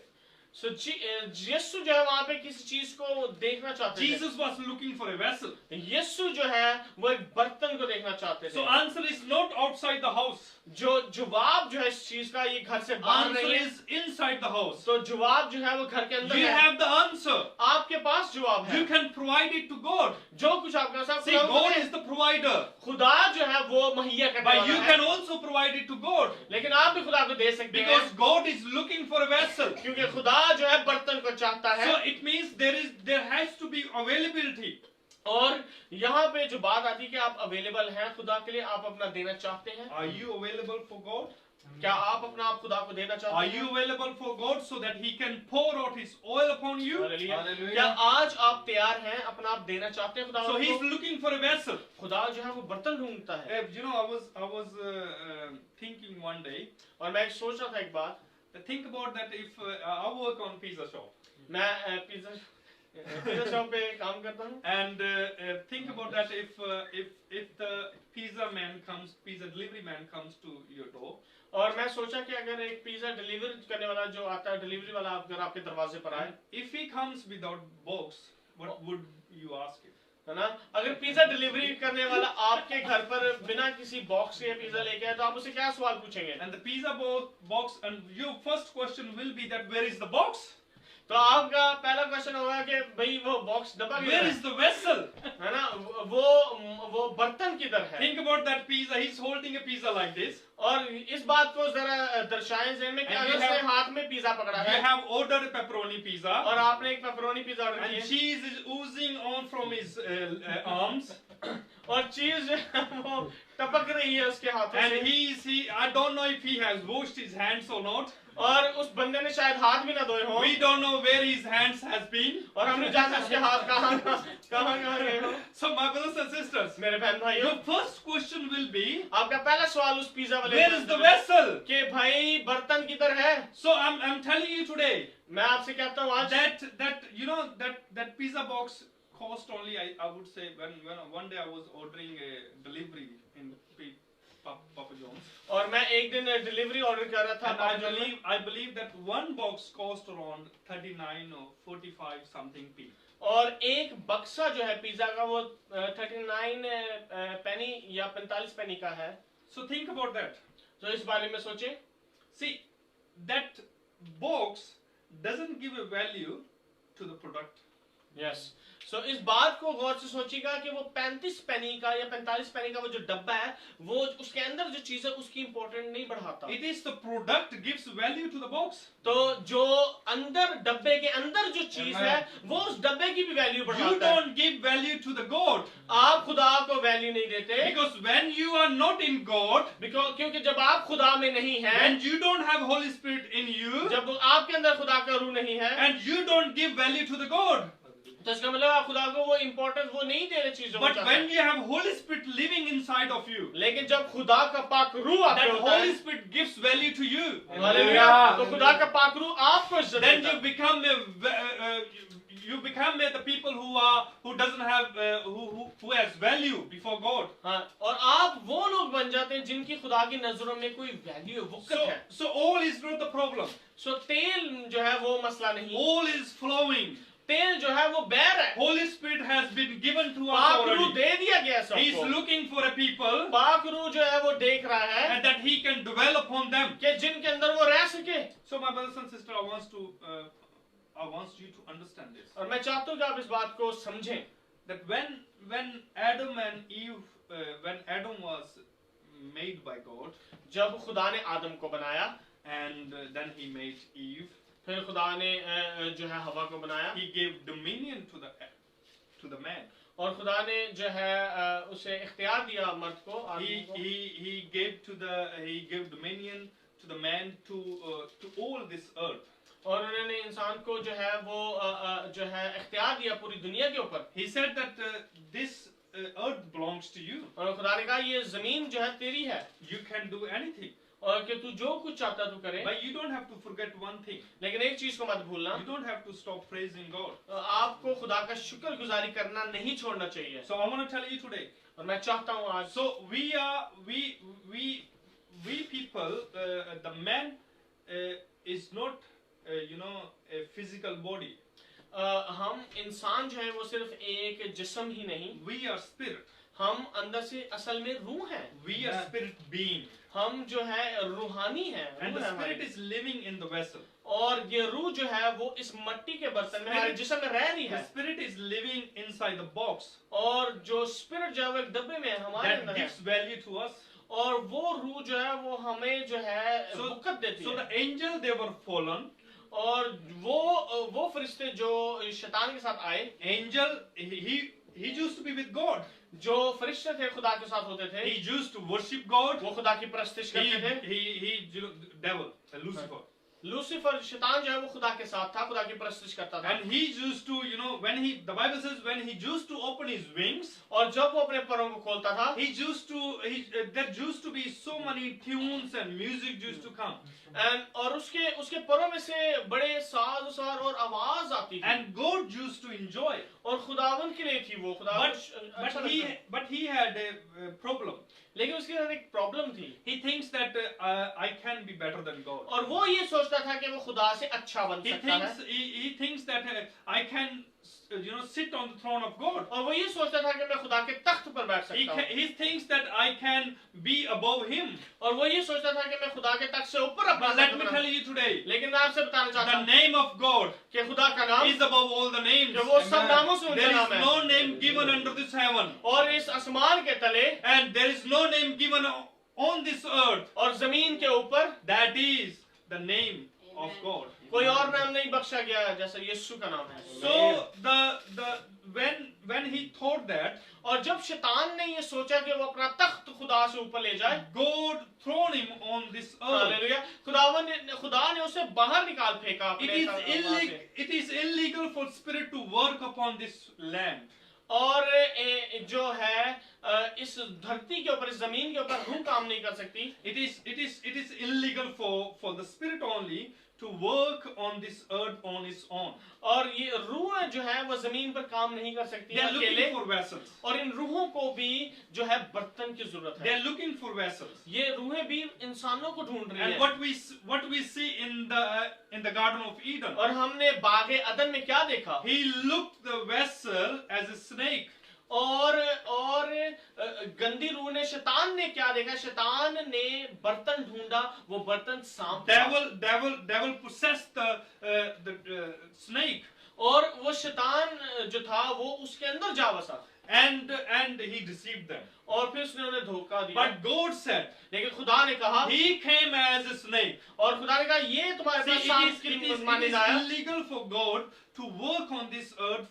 So यीशु जो है वहाँ पे किसी चीज को देखना चाहते थे. Jesus was looking for a vessel. यीशु जो है वो एक बर्तन को देखना चाहते थे. So answer is not outside the house. जो जवाब जो है इस चीज का ये घर से बाहर Answer नहीं है. is inside the house. तो जवाब जो है वो घर के अंदर You है. have the answer. आपके पास पास जवाब है। You can provide it to God. जो कुछ आपका सब See, God is the provider. खुदा जो है वो मुहैया करने But वाला you है। can also provide it to God. लेकिन आप भी खुदा को दे सकते हैं Because God is looking for a vessel. क्योंकि खुदा जो है बर्तन को चाहता है। So it means there has to be availability. और यहाँ पे जो बात आती है कि आप अवेलेबल हैं खुदा के लिए, आप अपना देना चाहते हैं। Are you available for God? क्या आप अपना आप खुदा को देना Are चाहते हैं? you available for God so that He can pour out His oil upon you? Hallelujah. Hallelujah. क्या आज आप तैयार हैं अपना आप देना चाहते हैं खुदा So He's को? looking for a vessel. खुदा जो है वो बर्तन ढूंढता है। You know, I was thinking one day. और मैं सोच रहा था एक बात, Think about that. If I work on pizza shop, मैं पिज्जा शॉप पे काम करता हूँ, and think about that. If the pizza delivery man comes to your door, और मैं सोचा कि अगर एक पिज्जा डिलीवर करने वाला जो आता है, डिलीवरी वाला अगर आपके दरवाजे पर आए, if he comes without box, what would you ask him? है ना, अगर पिज्जा डिलीवरी करने वाला आपके घर पर बिना किसी बॉक्स के पिज्जा लेके आए तो आप उसे क्या सवाल पूछेंगे? And the pizza box, and your first question will be that where is the box? तो आपका पहला क्वेश्चन होगा कि भाई वो बॉक्स डब्बा किधर Where है? is the vessel? है ना, वो बर्तन किधर है? Think about that pizza. He's holding a pizza like this. और इस बात को जरा दर्शाएं ज़हन में कि And अगर you उसने have- हाथ में पिज्जा पकड़ा You है have ordered a pepperoni pizza, और आपने एक पेपरोनी पिज्जा ऑर्डर and की है cheese is oozing on from his arms, और चीज जो है वो टपक रही है उसके हाथों and से I don't know if he has washed his hands or not. और उस बंदे ने शायद हाथ भी ना धोए हों We don't know where his hands has been. और हम नहीं जानते उसके हाथ कहाँ गए हो। So my brothers and sisters, मेरे बहन भाइयों, your first question will be, आपका पहला सवाल उस पिज्जा वाले where is the vessel? कि भाई बर्तन किधर है? So I'm telling you today मैं आपसे कहता हूँ आज that you know that pizza box cost only, I would say, when one day I was ordering a delivery in Papa John's, और मैं एक दिन डिलीवरी ऑर्डर कर रहा था and पापा जॉन में, I believe that one box cost around 39 or 45 something p. और एक बक्सा जो है पिज्जा का वो 39 पेनी या 45 पेनी का है। So think about that. तो इस बारे में सोचें। See, that box doesn't give a value to the product. Yes so इस बात को गौर से सोचिएगा कि वो 35 पेनी का या 45 पेनी का वो जो डब्बा है वो उसके अंदर जो चीज है उसकी इंपॉर्टेंट नहीं बढ़ाता। It is the product gives value to the box. तो जो अंदर डब्बे के अंदर जो चीज है वो उस डब्बे की भी वैल्यू You बढ़ाता है। don't give value to the God. आप खुदा को वैल्यू नहीं देते Because when you are not in God, क्योंकि जब आप खुदा में नहीं हैं, when you don't have Holy Spirit in you, जब आपके अंदर खुदा का रूह नहीं है, and you don't give value to the God. तो इसका मतलब आप खुदा को वो इम्पोर्टेंस वो नहीं दे रहे चीजों को But चाहते when हैं। you have Holy Spirit living inside of you, लेकिन जब खुदा का पाक रूह आप that में होता है, Holy Spirit gives value to you. Hallelujah, तो खुदा का पाक रूह आपको इज्जत Then देता you है। become the people who doesn't have who has value before God. हाँ, और आप वो लोग बन जाते हैं जिनकी खुदा की नजरों में कोई वैल्यू वक़्त है। So all is not the problem. सो तेल जो है वो मसला नहीं, All is flowing. तेल जो है वो बैर है। Holy Spirit has been given to us पाक रूह already. दे दिया गया He is सबको। looking for a people, पाक रूह जो है वो देख रहा है and that He can dwell upon them. कि जिनके अंदर वो रह सके। So my brothers and sisters, I want you to understand this. और मैं चाहता हूँ कि आप इस बात को समझें That when Adam and Eve, when Adam was made by God, जब खुदा ने आदम को बनाया, and then He made Eve, फिर खुदा ने जो है हवा को बनाया, He gave dominion to the man. और खुदा ने जो है उसे इख्तियार दिया मर्द को, आदमी को। He gave dominion to the man to all this earth. और उन्होंने इंसान को जो है वो जो है इख्तियार दिया पूरी दुनिया के ऊपर। He said that this earth belongs to you. और खुदा ने कहा ये जमीन जो है तेरी है You can do anything. और कि तू जो कुछ चाहता तू करे, But you don't have to forget one thing. लेकिन एक चीज को मत भूलना, You don't have to stop praising God. आपको खुदा का शुक्रगुजारी करना नहीं छोड़ना चाहिए। So I want to tell you today. और मैं चाहता हूँ आज So we people, the man is not a physical body. हम इंसान जो है वो सिर्फ एक जिस्म ही नहीं, We are spirit. हम अंदर से असल में रूह हैं। We are spirit being. हम जो है रूहानी हैं, and रूह the है हमारी। spirit is living in the vessel. और ये रूह जो है वो इस मिट्टी के बर्तन में हमारे जिस्म में रह रही The है, spirit is living inside the box और जो स्पिरिट जो है वो एक डब्बे में हमारे that अंदर है, gives value to us. और वो रूह जो है वो हमें जो है So, बरकत देती so है। the angel, they were fallen. और वो फरिश्ते जो शैतान के साथ आए, Angel, he used to be with God. जो फरिश्ते थे खुदा के साथ होते थे, He used to worship God. वो खुदा की परस्तिश करते थे। He devil, Lucifer. लूसीफर शैतान जो है वो खुदा के साथ था, खुदा की परस्तिश करता था। And he used to, the Bible says when he used to open his wings, और जब वो अपने परों को खोलता था, there used to be so many tunes and music used to come. और उसके परों में से बड़े साज और आवाज आती थी, And God used to enjoy. और खुदावन के लिए थी वो, खुदा But he had a problem. लेकिन उसके साथ एक प्रॉब्लम थी। He thinks that I can be better than God. और वो ये सोचता था कि वो खुदा से अच्छा बन सकता है, He thinks that I can, sit on the throne of God. और वो ये सोचता था कि मैं खुदा के तख्त पर बैठ सकता हूँ, He thinks that I can be above Him. और वो ये सोचता था कि मैं खुदा के तख्त से ऊपर अपना But let तख्त me बना। tell you today, लेकिन मैं आपसे बताना चाहता the हूँ name of God कि खुदा का नाम is above all the names. कि वो सब Amen. नामों से ऊंचा There नाम is है, no name given under this heaven, और इस आसमान के तले and there is no name given on this earth. और जमीन के ऊपर That is the name of God. कोई और नाम नहीं बख्शा गया है जैसा यीशु का नाम है। So when he thought that, और जब शैतान ने ये सोचा कि वो अपना तख्त खुदा से ऊपर ले जाए, God thrown him on this earth. Hallelujah, खुदा ने उसे बाहर निकाल फेंका अपने वहाँ से। It is illegal for spirit to work upon this land. और जो है इस धरती के ऊपर, इस जमीन के ऊपर रूह काम नहीं कर सकती। It is illegal for the spirit only to work on this earth on its own. और ये रूह जो है वो जमीन पर काम नहीं कर सकती They are अकेले, looking for vessels. और इन रूहों को भी जो है बर्तन की जरूरत They है। are looking for vessels. ये रूहें भी इंसानों को ढूंढ रही And है। what we see in the Garden of Eden, और हमने बागे अदन में क्या देखा? he looked the vessel as a snake. और गंदी रूह ने, शैतान ने क्या देखा? शैतान ने बर्तन ढूंढा, वो बर्तन सांप था। Devil possessed the snake, और वो शैतान जो था वो उसके अंदर जा बसा, and he deceived them. और फिर उसने उन्हें धोखा दिया। But God said, लेकिन खुदा ने कहा, He came as a snake. और खुदा ने कहा ये तुम्हारे See, पास सांप it की is माने आया। illegal for God to work on this earth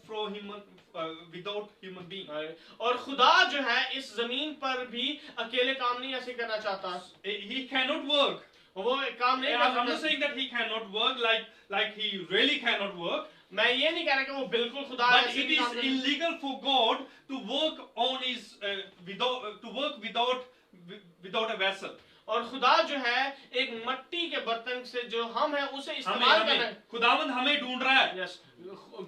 without human being. और खुदा जो है इस जमीन पर भी अकेले काम नहीं ऐसे करना चाहता, He cannot work. वो काम नहीं I'm कर not सकता। saying that he cannot work like he really cannot work. मैं ये नहीं कह रहा कि वो बिल्कुल खुदा But ऐसे it भी is काम नहीं- illegal for God to work on his without a vessel. और खुदा जो है एक मिट्टी के बर्तन से जो हम हैं उसे इस्तेमाल कर रहे हैं। खुदावंद हमें ढूंढ रहा है। Yes,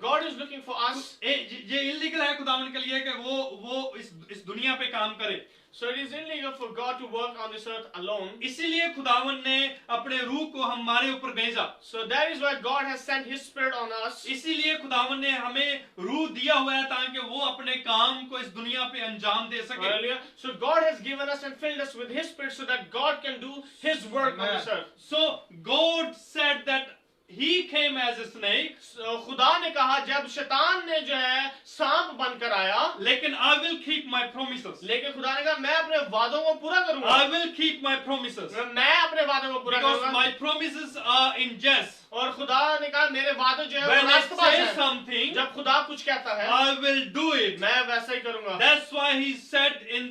God is looking for us. ये इलीगल है खुदावंद के लिए कि वो इस दुनिया पे काम करे। So it is illegal for God to work on this earth alone. इसीलिए खुदावंद ने अपने रूह को हमारे ऊपर भेजा। So that is why God has sent His Spirit on us. इसीलिए खुदावंद ने हमें रूह दिया हुआ है ताकि वो अपने काम को इस दुनिया पे अंजाम दे सके। Hallelujah. So God has given us and filled us with His Spirit so that God can do His work on this earth. So God said that He came as a snake. So खुदा ने कहा जब शैतान ने जो है सांप बनकर आया, लेकिन I will keep my promises. लेकिन खुदा ने कहा मैं अपने वादों को पूरा करूंगा। I will keep my promises. मैं अपने वादों को पूरा Because करूंगा। my promises are in jest. और खुदा ने कहा मेरे वादे जो है When वो I रास्तबाज say हैं। something, जब खुदा कुछ कहता है I will do it. मैं वैसा ही करूंगा। That's why He said in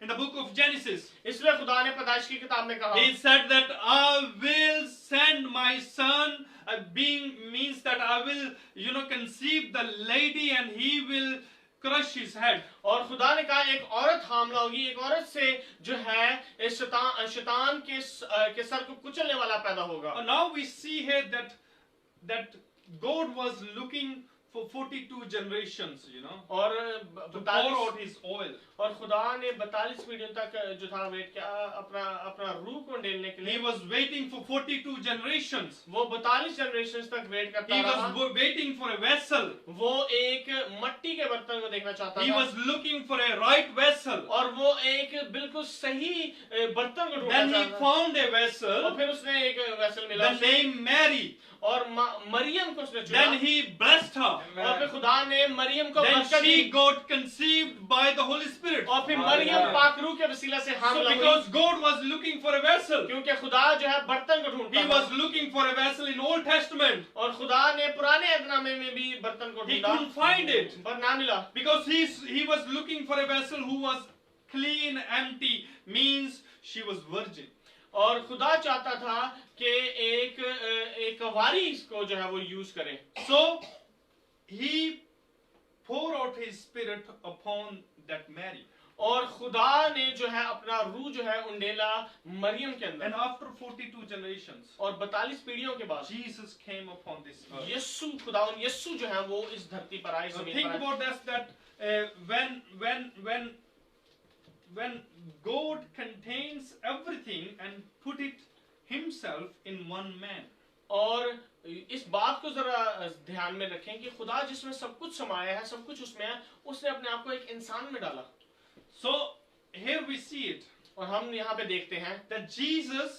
the book of Genesis, इसलिए खुदा ने पैदाइश की किताब में कहा, He said that I will send my son. Being means that I will, conceive the lady and he will crush his head. और खुदा ने कहा एक औरत हामला होगी, एक औरत से जो है इस शैतान के सर को कुचलने वाला पैदा होगा। Now we see here that God was looking for 42 generations, you know, और to pour 42 out His oil. और खुदा ने 42 पीढ़ियों तक जो था वेट किया अपना अपना रूह को ढेलने के He लिए। was waiting for 42 generations. वो 42 जनरेशन तक वेट करता He रहा। was waiting for a vessel. वो एक मट्टी के बर्तन को देखना चाहता He था was looking for a right vessel. और वो एक बिल्कुल सही बर्तन को ढूंढना Then he चाहता था। found a और vessel, फिर उसने एक वेसल मिला the उसे, name Mary. और मरियम को उसने चुना। Then he blessed her. और फिर खुदा ने मरियम को Then बरकत दी she got conceived by the Holy Spirit. और फिर मरियम पाक रूह के वसीला से So हामिला हुई। because God was looking for a vessel, क्योंकि खुदा जो है बर्तन को ढूंढता He था was looking for a vessel in Old Testament. और खुदा ने पुराने अहदनामे में भी बर्तन को He ढूंढा couldn't find it पर ना मिला because he was looking for a vessel who was clean, empty, means she was virgin. और खुदा चाहता था कि एक वारी को जो है वो यूज करे। So He poured out His Spirit upon that Mary. और खुदा ने जो है अपना रूह जो है उंडेला मरियम के And अंदर after 42 generations, और 42 पीढ़ियों के बाद Jesus came upon this earth. यीशु खुदावन यीशु जो है वो इस धरती पर आए, Now जमीन think पर आए। about this, that when God contains everything and put it Himself in one man. और इस बात को जरा ध्यान में रखें कि खुदा जिसमें सब कुछ समाया है, सब कुछ उसमें है, उसने अपने आप को एक इंसान में डाला। So here we see it और हम यहाँ पे देखते हैं that Jesus,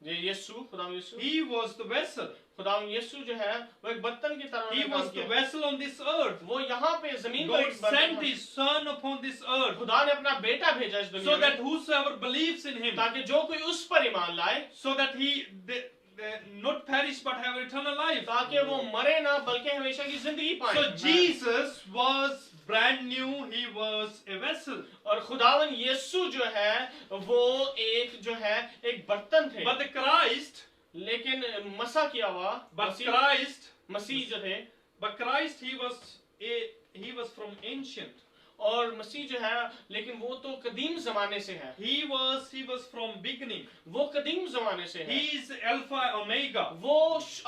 ये यीशु खुदावन यीशु He was the vessel. खुदावन यीशु जो है वो एक बर्तन की तरह He उन्होंने was काम the किया। vessel on this earth. वो यहाँ पे जमीन पर God एक बर्तन sent था। His Son upon this earth खुदा ने अपना बेटा भेजा इस so दुनिया that में whosoever believes in Him, ताकि जो कोई उस पर ईमान लाए so that they not perish but have eternal life. ताकि वो मरे ना बल्कि हमेशा की जिंदगी पाए। So Jesus was brand new. He was a vessel. और खुदावन यीशु जो है वो एक जो है एक बर्तन थे। But the Christ, लेकिन मसा किया हुआ but मसीह Christ, मसीह जो थे but Christ, he was from ancient. और मसीह जो है लेकिन वो तो कदीम जमाने से है। He was from beginning. वो कदीम जमाने से है। He is Alpha Omega. वो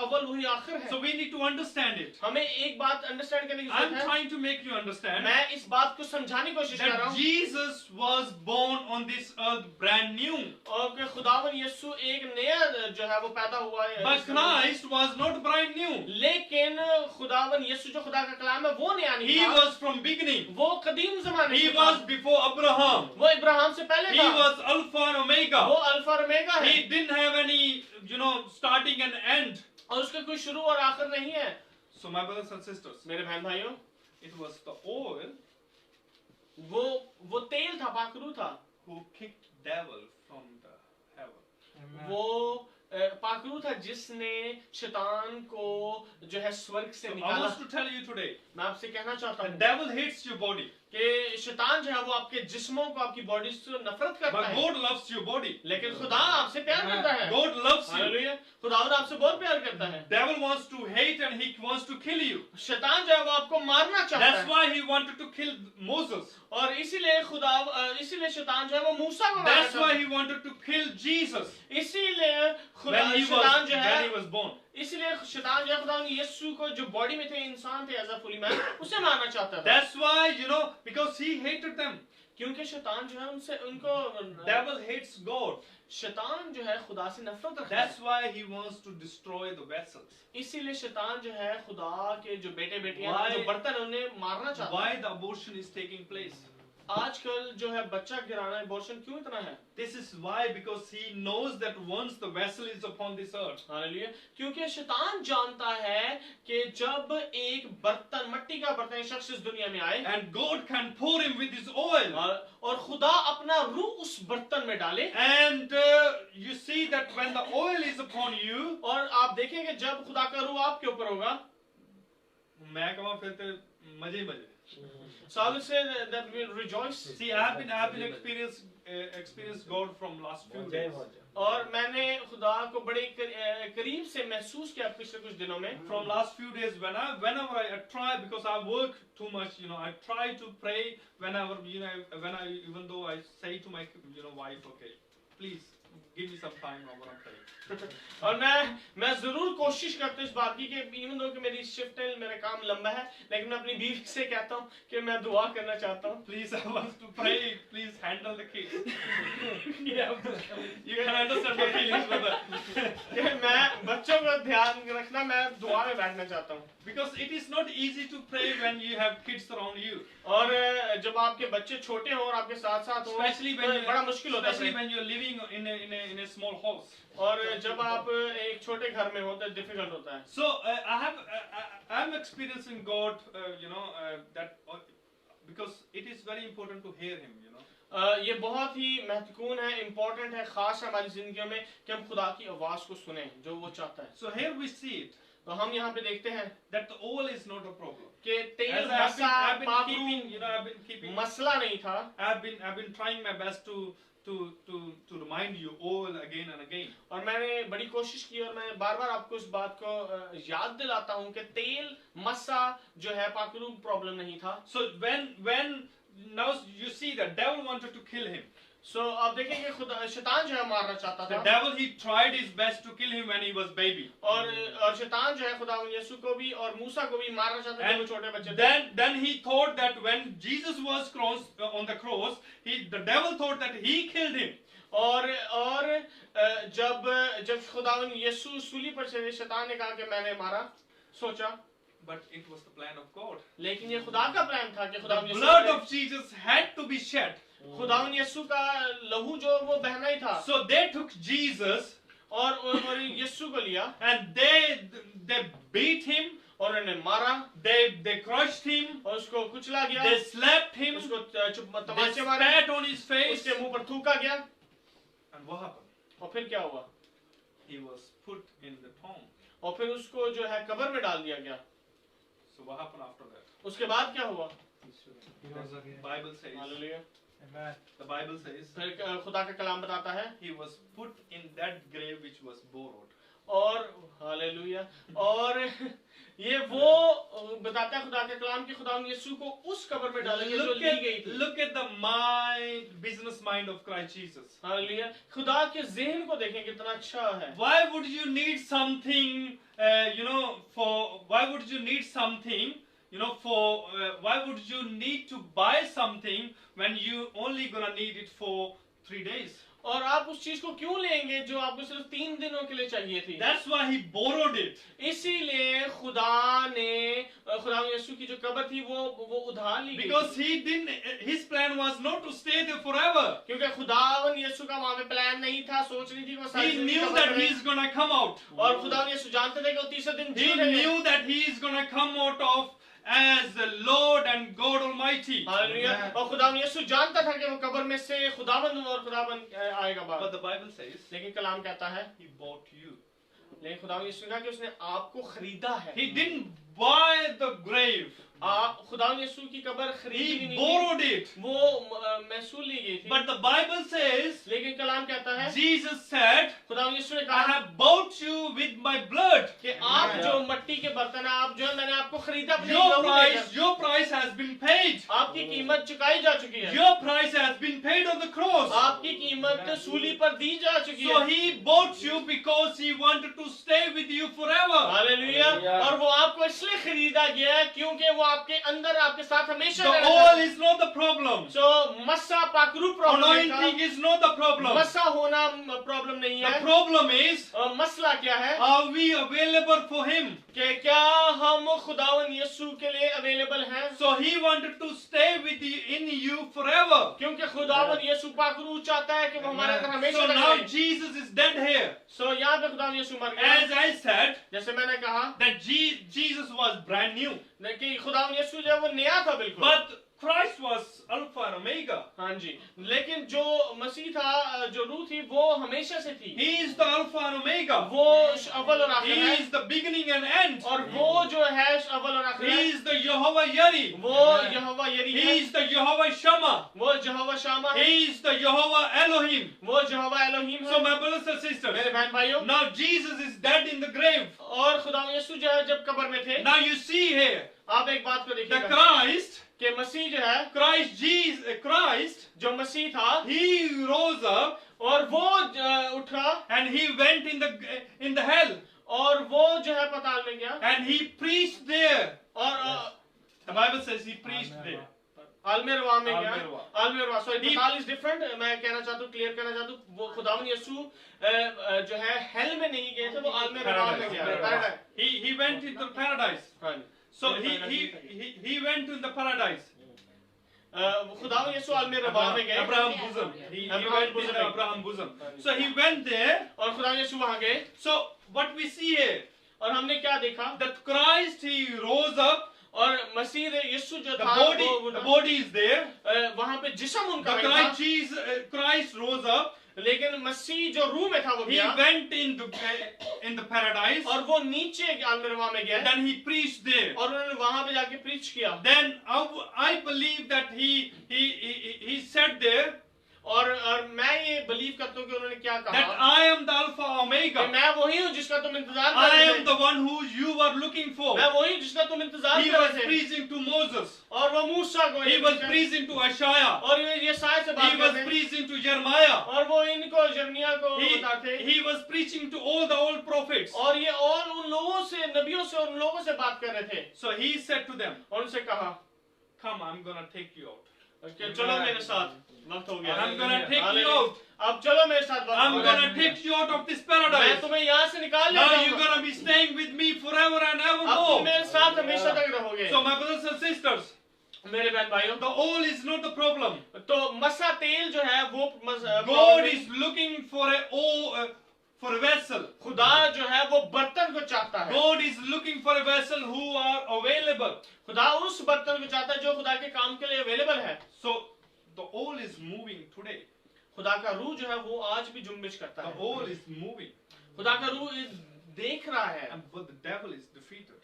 अव्वल वही आखिर है। So we need to understand it. हमें एक बात अंडरस्टैंड करने की I'm जरूरत है। trying to make you understand मैं इस बात को समझाने की कोशिश कर रहा that हूँ Jesus was born on this earth brand new. और कि खुदावन यीशु एक नया जो है वो पैदा हुआ है। But Christ was not brand new. लेकिन खुदावन यीशु जो खुदा का कलाम है वो नया नहीं He था। was from beginning. वो कदीम जमाने He से was था। before Abraham. वो इब्राहिम से पहले He था। was Alpha and वो Omega. अल्फा और ओमेगा है He didn't have any, starting and end. और उसका कोई शुरू और आखिर नहीं है। So my brothers and sisters, मेरे बहन भाइयों it was the oil वो तेल था, पाखरू था। who kicked devil from the heaven. वो पाखरू था जिसने शैतान को जो है स्वर्ग से So I निकाला। want to tell you today, मैं आपसे कहना चाहता the हूँ devil hates your body, कि शैतान जो है वो आपके जिस्मों को, आपकी बॉडी से नफरत करता but है, God loves your body. लेकिन खुदा आपसे प्यार करता है। God loves you. हालेलुया, खुदावंद आपसे बहुत प्यार करता है। Devil wants to hate and he wants to kill you. शैतान जो है वो आपको मारना चाहता That's है why he wanted to kill Moses. और इसीलिए शैतान जो है वो मूसा को मारना That's why चाहता he wanted to kill Jesus है। इसीलिए when he शैतान जो है was born. इसीलिए शैतान जो है खुदा यीशु को जो बॉडी में थे इंसान थे एज अ फुली मैन उसे मारना चाहता था। That's why, because he hated them. क्योंकि शैतान जो है उनसे उनको Devil hates God. शैतान जो है खुदा से नफरत रखता है। That's why he wants to destroy the vessels. इसीलिए शैतान जो है खुदा के जो बेटे बेटियां Why- जो बर्तन है उन्हें मारना चाहता Why है। the abortion is taking place? आजकल जो है बच्चा गिराना एबॉर्शन क्यों इतना है? This is why, because he knows that once the vessel is upon this earth, hallelujah, क्योंकि शैतान जानता है कि जब एक बर्तन, मट्टी का बर्तन एक शख्स इस दुनिया में आए and God can pour him with his oil. और खुदा अपना रूह उस बर्तन में डाले, And you see that when the oil is upon you, और आप देखेंगे जब खुदा का रूह आपके ऊपर होगा, मैं कहूँ फिर तो मजे ही मजे. so I will say that we will rejoice. See, I have been experienced God from last few days. और मैंने खुदा को बड़े करीब से महसूस किया पिछले कुछ दिनों में। From last few days, whenever I try, because I work too much, I try to pray whenever, even though I say to my, wife, okay, please give me some time, I want to pray. और मैं जरूर कोशिश करता हूँ इस बात की कि इवन दो कि मेरी शिफ्ट है, मेरा काम लंबा है, लेकिन मैं अपनी बीवी से कहता हूँ कि मैं दुआ करना चाहता हूँ. Please, I want to pray. Please handle the kids. Yeah. You can understand my feelings, brother. कि मैं बच्चों का ध्यान रखना, मैं दुआ में बैठना चाहता हूँ. Because it is not easy to pray when you have kids around you. और जब आपके बच्चे छोटे हों और आपके साथ साथ हों, Especially when you, बड़ा मुश्किल होता especially है. when you're living in a small house. और जब आप एक छोटे घर में हो तो डिफिकल्ट होता है. So I'm experiencing God, that because it is very important to hear Him, ये बहुत ही महत्वपूर्ण है, इम्पोर्टेंट है, खास है हमारी जिंदगियों में कि हम खुदा की आवाज को सुने जो वो चाहता है. So here we see it तो हम यहाँ पे देखते हैं that the oil is not a problem. कि तेल As I've been keeping, मसला नहीं था. I've been trying my best to remind you all again and again. और मैंने बड़ी कोशिश की और मैं बार बार आपको इस बात को याद दिलाता हूँ कि तेल मसा जो है पाकरू प्रॉब्लम नहीं था. So when now you see the devil wanted to kill him. So आप देखेंगे खुदा शैतान जो है मारना चाहता The था. devil, he tried his best to kill him when he was baby. और शैतान जो है खुदा यीशु को भी और मूसा को भी मारना चाहता था जब वो छोटे बच्चे थे. Then he thought that when Jesus was on the cross, the devil thought that he killed him. और जब खुदावन यीशु सूली पर चढ़े, शैतान ने कहा कि मैंने मारा, सोचा. But it was the plan of God. लेकिन ये खुदा का प्लान था कि The खुदावन blood of Jesus had to be shed. खुदावन यीशु का लहू जो वो बहना ही था. So they took Jesus और यीशु को लिया and they beat him. और उन्हें मारा. They crushed him. और उसको कुचला गया. They slapped him. उसको They तमाचे मारे. spat on his face. उसके मुंह पर थूका गया. And what happened? और फिर क्या हुआ? He was put in the tomb. और फिर उसको जो है कब्र में डाल दिया गया. So what happened after that? उसके बाद क्या हुआ? Bible says. Hallelujah. The Bible says फिर खुदा का कलाम बताता है he was put in that grave which was borrowed. और हालेलुया. और ये वो बताता है खुदा का कलाम कि खुदा यीशु को उस कब्र में डालेंगे जो ली गई थी. Look at the business mind of Christ Jesus. Hallelujah. खुदा के ज़हन को देखें कितना अच्छा है. Why would you need something, why would you need something, why would you need to buy something when you only gonna need it for 3 days? और आप उस चीज को क्यों लेंगे जो आपको सिर्फ 3 दिनों के लिए चाहिए थी? That's why he borrowed it. इसीलिए खुदा यीशु की जो कब्र थी वो उधार ली गई. Because his plan was not to stay there forever. क्योंकि खुदावन यीशु का वहां पे प्लान नहीं था, सोच नहीं थी कि वो सारी He जिंदगी knew कब्र that में he रहे. is gonna come out. और खुदावन यीशु जानते थे कि वो तीसरे दिन He जी रहे. knew that he is gonna come out of as the Lord and God Almighty. Hallelujah. और खुदावन यीशु जानता था कि वो कब्र में से खुदावन और खुदावन आएगा बाहर. But the Bible says लेकिन कलाम कहता है he bought you. लेकिन खुदावन यीशु ने कहा कि उसने आपको खरीदा है. He didn't buy the grave. खुदावन यीशु की कब्र खरीदी He नहीं borrowed it. वो महसूल ली गई थी. But the Bible says, लेकिन कलाम कहता है Jesus said, खुदावन यीशु ने I कहा have bought you with my blood. कि आप जो मट्टी के बर्तन हैं, आप जो है मैंने आपको खरीदा अपने लहू देकर. Your price has been paid. आपकी कीमत चुकाई जा चुकी है. Your price has been paid on the cross. आपकी कीमत सूली पर दी जा चुकी So है. he bought you because he wanted to stay with you forever. Hallelujah. और वो आपको इसलिए खरीदा गया है क्योंकि वो आपके अंदर आपके साथ हमेशा The रहना oil चाहता है. is not the problem. So मस्सा पाकरू problem Anointing is not the problem. मस्सा होना प्रॉब्लम नहीं The है. problem is, मसला क्या है are we available for him? कि क्या हम खुदावन यीशु के लिए अवेलेबल हैं? So he wanted to stay with you in you forever. क्योंकि खुदावन यीशु पाकरू चाहता है कि वो हमारे अंदर हमेशा So now रहे. Jesus is dead here. So यहाँ पे खुदावन यीशु मर गया. As I said, जैसे मैंने कहा that Jesus was brand new. कि खुदावन यीशु जो है वो नया था बिल्कुल. But Christ was Alpha and Omega. हाँ जी. लेकिन जो मसीह था, जो रूह थी, वो हमेशा से थी. He is the Alpha and Omega. वो अव्वल और He आखिर है. is the beginning and end. और वो जो है अव्वल और आखिर He है. is the Jehovah Yeri. वो यहोवा यरी He है. is the Jehovah Shammah. वो यहोवा शामा है. He is the Jehovah Elohim. वो यहोवा एलोहीम So है. my brothers and sisters, मेरे बहन भाइयों, now Jesus is dead in the grave. और खुदा यीशु जो है जब कब्र में थे, Now you see here, आप एक बात को the देखिएगा Christ, कि मसीह जो है, Christ, जो मसीह था, he rose up और वो उठा and he went in the hell और वो जो है पाताल में गया and he preached there. और The Bible says he preached there. आलमेरवा में गया आलमेरवा। आलमेरवा सॉरी पाताल इज डिफरेंट मैं कहना चाहता हूँ क्लियर करना चाहता हूँ वो खुदावन यीशु जो है हेल में नहीं गए थे वो आलमेरवा में गया Paradise. He went into paradise. So he went to the paradise. खुदावन यीशु आलमेरवा में गए Abraham bosom. He went to the Abraham bosom. So he went there. और खुदावन यीशु वहां गए So what we see here, और हमने क्या देखा that Christ he rose up. और मसीह यीशु जो The था body is there. वहां पे जिस्म उनका The था Christ rose up. लेकिन मसीह जो रूह में था वो He गया went in the paradise. और वो नीचे आलमेरवा में गया Then he preached there. और उन्होंने वहां पे जाके प्रीच किया Then I believe that he said there और मैं ये बिलीव करता हूँ कि उन्होंने क्या that कहा I am the Alpha कि Omega. मैं वही हूँ जिसका तुम इंतजार कर I रहे am थे the one who you were looking for. मैं वही जिसका तुम इंतजार He कर was रहे थे preaching to Moses. और वो मूसा को He was preaching to Isaiah. और ये साय से बात He was करते preaching to Jeremiah. और वो इनको जर्मिया को बताते He was preaching to all the old prophets. और ये और उन लोगों से नबियों से उन लोगों से बात कर रहे थे So he said to them, और उनसे कहा come, I'm gonna take you out. कि चलो मेरे साथ वक्त हो गया I'm gonna take you out. अब चलो मेरे साथ वक्त I'm हो gonna गया take you out of this मैं paradise. तुम्हें यहाँ से निकाल ले Now you're जाऊंगा gonna be staying with me forever and अब तुम evermore. मेरे साथ हमेशा तक रहोगे So my brothers and sisters, मेरे बहन भाइयों the oil is not the problem. तो मसा तेल जो है वो God is looking for a vessel. खुदा जो है वो बर्तन को चाहता है God is looking for a vessel who are available. खुदा उस बर्तन को चाहता है जो खुदा के काम के लिए अवेलेबल है So the oil is moving today. खुदा का रूह जो है वो आज भी जुम्बिश करता The है oil is moving. खुदा का रूह देख रहा है But the devil is defeated.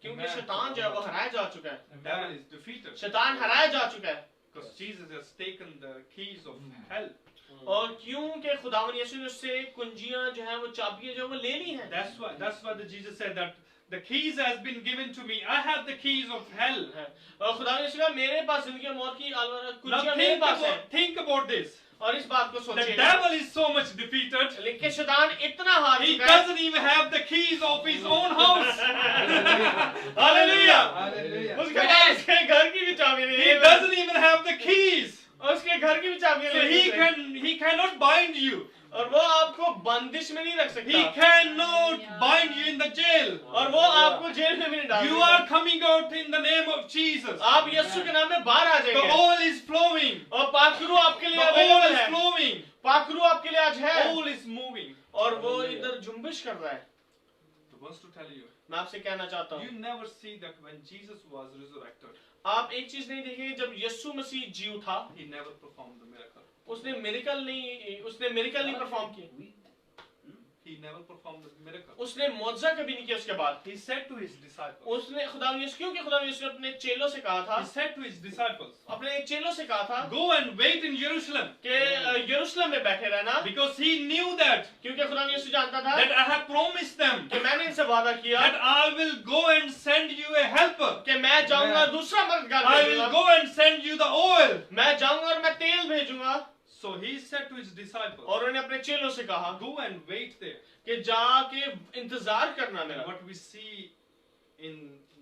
क्योंकि शैतान जो है वो हराया जा चुका है The devil is defeated. शैतान हराया जा चुका है Because Jesus has taken the keys of hell. और क्योंकि खुदावन यीशु ने उससे कुंजियां जो है वो चाबियां जो है वो ले ली हैं That's why the Jesus said that the keys has been given to me. I have the keys of hell. और खुदावन यीशु ने कहा मेरे पास जिंदगी और मौत की Now कुंजियां मेरे पास हैं think about this. और इस बात को The सोचिए devil is so much defeated. लेकिन शैतान इतना हार He चुका है doesn't even have the keys of his own house. Hallelujah. Hallelujah. उसके पास उसके घर की भी चाबी नहीं He है doesn't even have the keys. और उसके घर की भी चाबियां So नहीं है he cannot bind you. और वो आपको बंदिश में नहीं रख He सकता cannot bind you in the jail. और वो आपको जेल में भी नहीं डाल You सकता are coming out in the name of Jesus. आप यीशु के नाम में बाहर आ The जाएंगे oil is flowing. और पाखरू आपके लिए The oil अवेलेबल is है flowing. पाखरू आपके लिए आज है Oil is moving. और वो इधर जुम्बिश कर रहा है I want to tell you. मैं आपसे कहना चाहता You हूँ never see that when Jesus was resurrected, आप एक चीज नहीं देखेंगे जब यीशु मसीह जी उठा he never performed the miracle. उसने मिरेकल नहीं परफॉर्म किया He never performed the miracle. उसने मौजज़ा कभी नहीं किया उसके बाद He said to his disciples. उसने खुदावन यीशु क्योंकि खुदावन यीशु ने अपने चेलों से कहा था He said to his disciples, अपने चेलों से कहा था go and wait in Jerusalem. कि यरूशलेम में बैठे रहना Because he knew that क्योंकि खुदावन यीशु जानता था I have promised them कि मैंने इनसे वादा किया that I will go and send you a helper. कि मैं जाऊंगा दूसरा मददगार I will भेजूंगा go and send you the oil. मैं जाऊंगा और मैं तेल भेजूंगा So he said to his disciples, और उन्होंने अपने चेलों से कहा go and wait there. कि जाके इंतजार करना And मेरा what we see in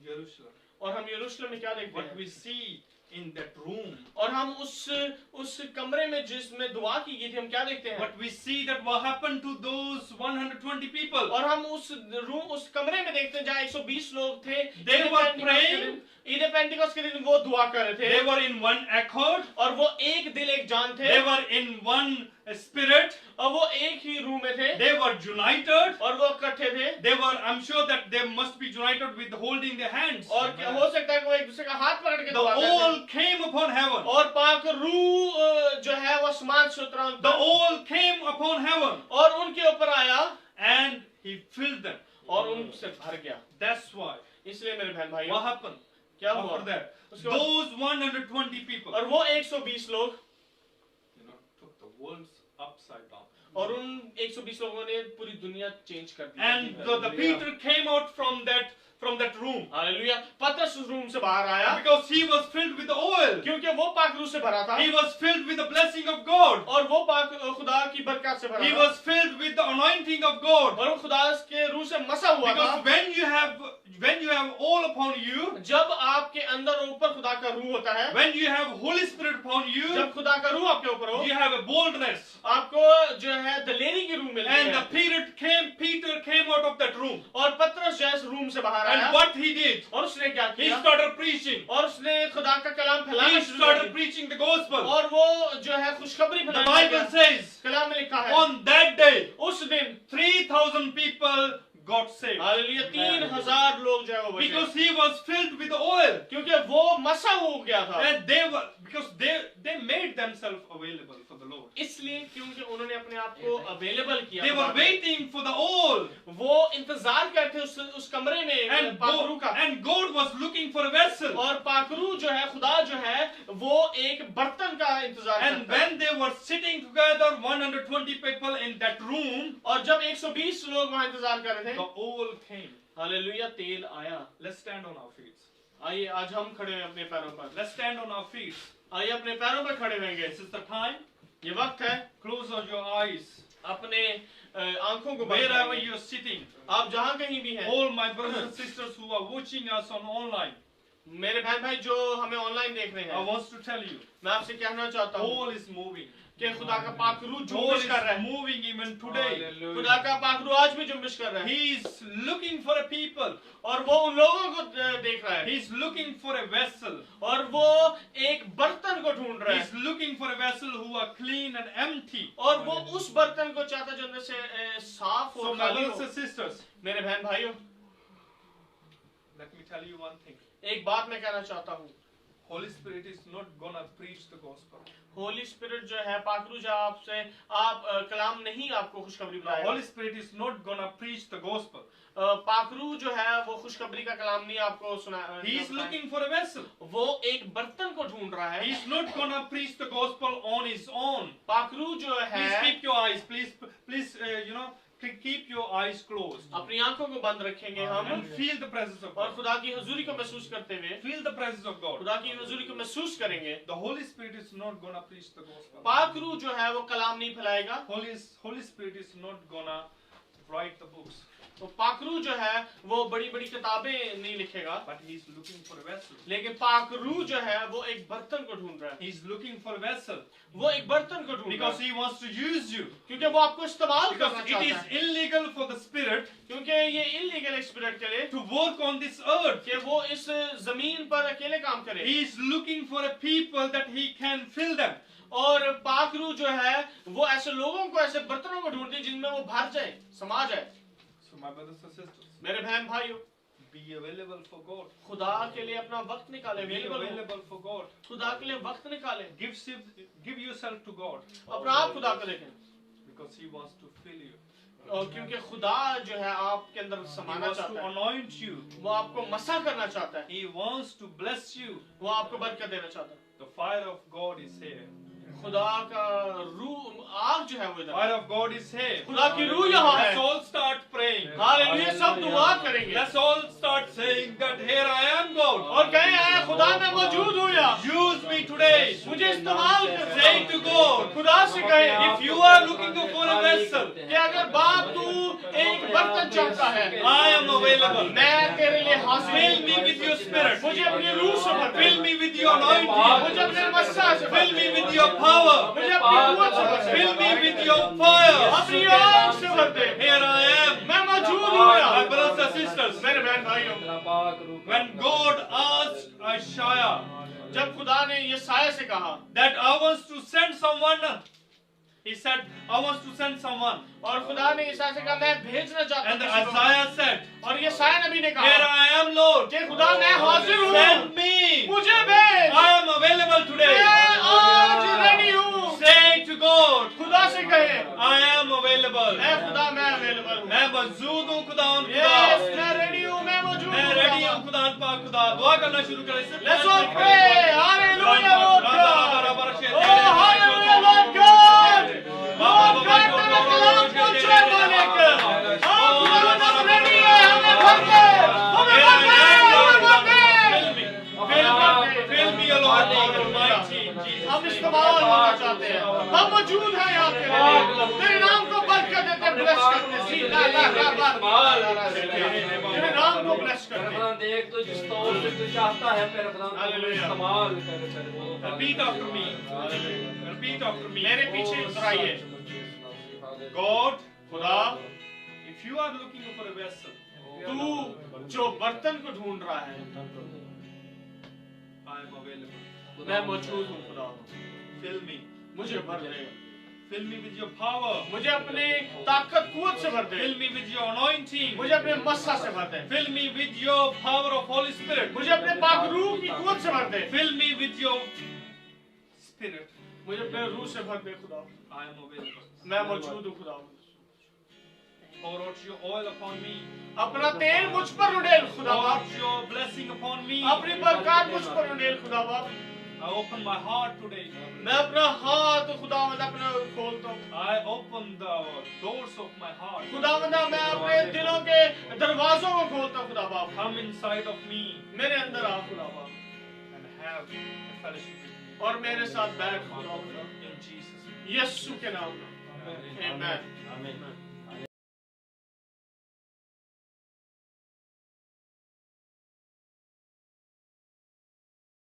Jerusalem, और हम यरूशलेम में क्या देखते what हैं we see in that room, और हम उस कमरे में जिसमें दुआ की गई थी हम क्या देखते हैं what we see that what happened to those 120 people. और हम उस कमरे में देखते हैं जहाँ 120 लोग थे They were praying. Eid Pentecost के दिन वो दुआ कर रहे They थे were in one accord. और वो एक दिल एक जान थे They were in one spirit. और वो एक ही रूम में थे They were united. और वो इकट्ठे थे They were, I'm sure that they must be united with holding their hands. और हो सकता है कि वो एक दूसरे का हाथ पकड़ के The दुआ करते oil came upon heaven. और पाक रूह जो है वो आसमान से उतरा उन The पर oil came upon heaven और उनके ऊपर आया and he filled them. और उनसे भर गया That's why. इसलिए मेरे बहन भाइयों What happened? क्या हुआ After that, उसके बाद those 120 people, और वो 120 लोग took the world upside down. और उन 120 लोगों ने पूरी दुनिया चेंज कर दी And the Peter came out from from that room hallelujah. पतरस उस रूम से बाहर आया because he was filled with oil. क्योंकि वो पाक रूह से भरा था He was filled with the blessing of God. और वो पाक खुदा की बरकत से भरा He था was filled with the anointing of God. और वो खुदा के रूह से मसा हुआ था। Because when you have all upon you, जब आपके अंदर और ऊपर खुदा का रूह होता है, when you have Holy Spirit upon you, जब खुदा का रूह आपके ऊपर हो, you have a boldness. आपको जो है दलेरी की रूह मिलती And the है। Peter came out of that room. और पतरस जो है इस रूम से बाहर आया And what he did, और उसने क्या he किया started preaching. और उसने खुदा का कलाम He फैलाना शुरू कर started दिया preaching the gospel. और वो जो है खुशखबरी The फैलाना Bible लगा। says, कलाम में लिखा है on that day, उस दिन 3,000 people got saved. हालेलुया 3,000 लोग जो है वो बचे Because he was filled with oil. क्योंकि वो मसा हो गया था And because they made themselves available for the Lord. इसलिए क्योंकि उन्होंने अपने आप को अवेलेबल किया They were waiting for the oil. वो इंतजार करते उस कमरे में And पाकरू का God was looking for a vessel. और पाकरू जो है खुदा जो है वो एक बर्तन का इंतजार And करता है when they were sitting together, 120 people in that room, और जब 120 लोग वहाँ इंतजार कर रहे थे the oil came. हालेलुया तेल आया। Let's stand on our feet. आइए आज हम खड़े हैं अपने पैरों पर। Let's stand on our feet. आइए अपने पैरों पर खड़े रहेंगे। This is the time. ये वक्त है Close your eyes. अपने आंखों को बंद Wherever करेंगे। you're sitting, आप जहाँ कहीं भी हैं all my brothers and sisters who are watching us on online, मेरे बहन भाई जो हमें ऑनलाइन देख रहे I हैं want to tell you, मैं आपसे कहना चाहता हूँ all is moving. कि खुदा का पाकरू All जुम्बिश is कर रहा है। moving even today. खुदा का पाकरू आज भी जुम्बिश कर रहा है He is looking for a people. और वो उन लोगों को देख रहा है He is looking for a vessel. और वो एक बर्तन को ढूंढ रहा He है is looking for a vessel who are clean and empty. और वो उस बर्तन को चाहता जो अंदर से साफ So हो my खाली brothers हो। and sisters, मेरे बहन भाइयों let me tell you one thing. एक बात मैं कहना चाहता हूँ Holy Spirit is not gonna preach the gospel. Holi spirit जो है पाकरू जो आपसे आप कलाम नहीं आपको खुशखबरी The बताएगा Holy Spirit is not gonna preach the gospel. पाकरू जो है वो खुशखबरी का कलाम नहीं आपको सुना He is looking for a vessel. वो एक बर्तन को ढूंढ रहा He है is not gonna preach the gospel on his own. पाकरू जो है Please keep your eyes. Please, keep your eyes closed अपनी आंखों को बंद रखेंगे हम and feel the presence of और God. खुदा की हजूरी को महसूस करते हुए Feel the presence of God. खुदा की हजूरी को महसूस करेंगे। The Holy Spirit is not gonna preach the gospel. पाकरू जो है वो कलाम नहीं फैलाएगा Holy Spirit is not gonna write the books, तो पाकरू जो है वो बड़ी बड़ी किताबें नहीं लिखेगा but he is looking for a vessel. लेकिन पाकरू जो है वो एक बर्तन को ढूंढ रहा है He is looking for a vessel वो एक बर्तन को ढूंढ रहा because है he wants to use you. क्योंकि वो आपको इस्तेमाल Because करना it चाहता is है illegal for the Spirit क्योंकि ये इलीगल स्पिरिट के लिए to work on this earth. कि वो इस जमीन पर अकेले काम करे He is looking for a people that he can fill them. और पाकरू जो है वो ऐसे लोगों को ऐसे बर्तनों को ढूंढती है जिनमें वो भर जाए समा जाए। So my brothers and sisters, मेरे बहन भाइयों be available for God. खुदा के लिए अपना वक्त निकाले Be अवेलेबल हो available for God. खुदा के लिए वक्त निकाले Give yourself to God अपना आप खुदा को देखें because He wants to fill you. और क्योंकि खुदा जो है आपके अंदर He समाना wants to चाहता है anoint you. वो आपको मसा करना चाहता है He wants to bless you. वो आपको बरकत देना चाहता है। The fire of God is here. खुदा का रूह आग जो है वो इधर Fire of God is here. खुदा की रूह यहाँ है। Let's all start praying. Hallelujah सब दुआ करेंगे Let's all start saying that here I am, God. और कहें है खुदा मैं मौजूद हूँ या Use me today. मुझे इस्तेमाल कर Say to God, खुदा से कहें if you are looking for a vessel, कि अगर बाप तू एक बर्तन चाहता है I am available. मैं तेरे लिए हाजिर Fill हूँ। me with your spirit. मुझे अपनी रूह से भर दे। Fill me with your anointing. मुझे अपने मस्सा से भर Fill they. me with your power. मुझे अपनी कुव्वत से भर दे। Fill me with your fire. अपनी आग से भर दे। Here I am. मैं मौजूद हूँ My यहाँ। brothers and sisters, मेरे बहन भाइयों when God asked Isaiah जब खुदा ने ये साया से कहा that I want to send someone, he said, I want to send someone. और खुदा ने ईसा से कहा मैं भेजना चाहता And हूँ किसी को। Isaiah said, और ये साया नबी ने here कहा I am, Lord. कि खुदा मैं हाजिर हूँ Send me. मुझे भेज I am available today. मैं आज रेडी हूँ Say to God, खुदा से कहे I am available. मैं खुदा मैं अवेलेबल हूँ मैं मौजूद हूँ खुदावन यस खुदा। मैं रेडी हूँ मैं मौजूद मैं हूँ रेडी हूँ खुदावन पाक खुदा। दुआ करना शुरू करें इससे Let's पहले all मैं pray hallelujah Lord God करें। oh hallelujah Lord God Lord God तेरा कलाम पहुँचे मालिक हाँ खुदा हम रेडी है हमें भर दे हमें भर हम इस्तेमाल होना चाहते हैं, हम मौजूद हैं यहाँ तेरे लिए, तेरे नाम को बरकत देते, ब्लेस करते, तेरे नाम को ब्लेस करते। देख तो जिस तौर पे तू चाहता है मेरे खुदा इस्तेमाल कर Repeat after me. Repeat after me. मेरे पीछे दोहराइए। God, खुदा, if you are looking for a vessel, तू जो बर्तन को ढूंढ रहा है, I am available. मैं मौजूद हूँ खुदा, Fill me. मुझे भर दे, Fill me with your power. मुझे अपनी ताकत कुव्वत से भर दे, Fill me with your anointing. मुझे अपने मस्सा से भर दे, Fill me with your power of Holy Spirit. मुझे अपने पाक रूह की कुव्वत से भर दे, Fill me with your spirit. मुझे अपने रूह से भर दे खुदा, I am available. मैं मौजूद हूँ खुदा। Pour out your oil upon me. अपना तेल मुझ पर उड़ेल खुदा Pour बाप, out your blessing upon me. अपनी बरकत मुझ पर उड़ेल खुदा बाप। I open my heart today. मैं अपना हाथ खुदावंद अपने खोलता हूँ, I open the doors of my heart. खुदावंद मैं अपने दिलों के दरवाजों को खोलता हूँ खुदा बाप, Come inside of me मेरे अंदर आ खुदा बाप, and have a fellowship with me. और मेरे साथ बैठ खुदा In Jesus' name. यीशु के नाम में, Amen. आमीन। आमीन।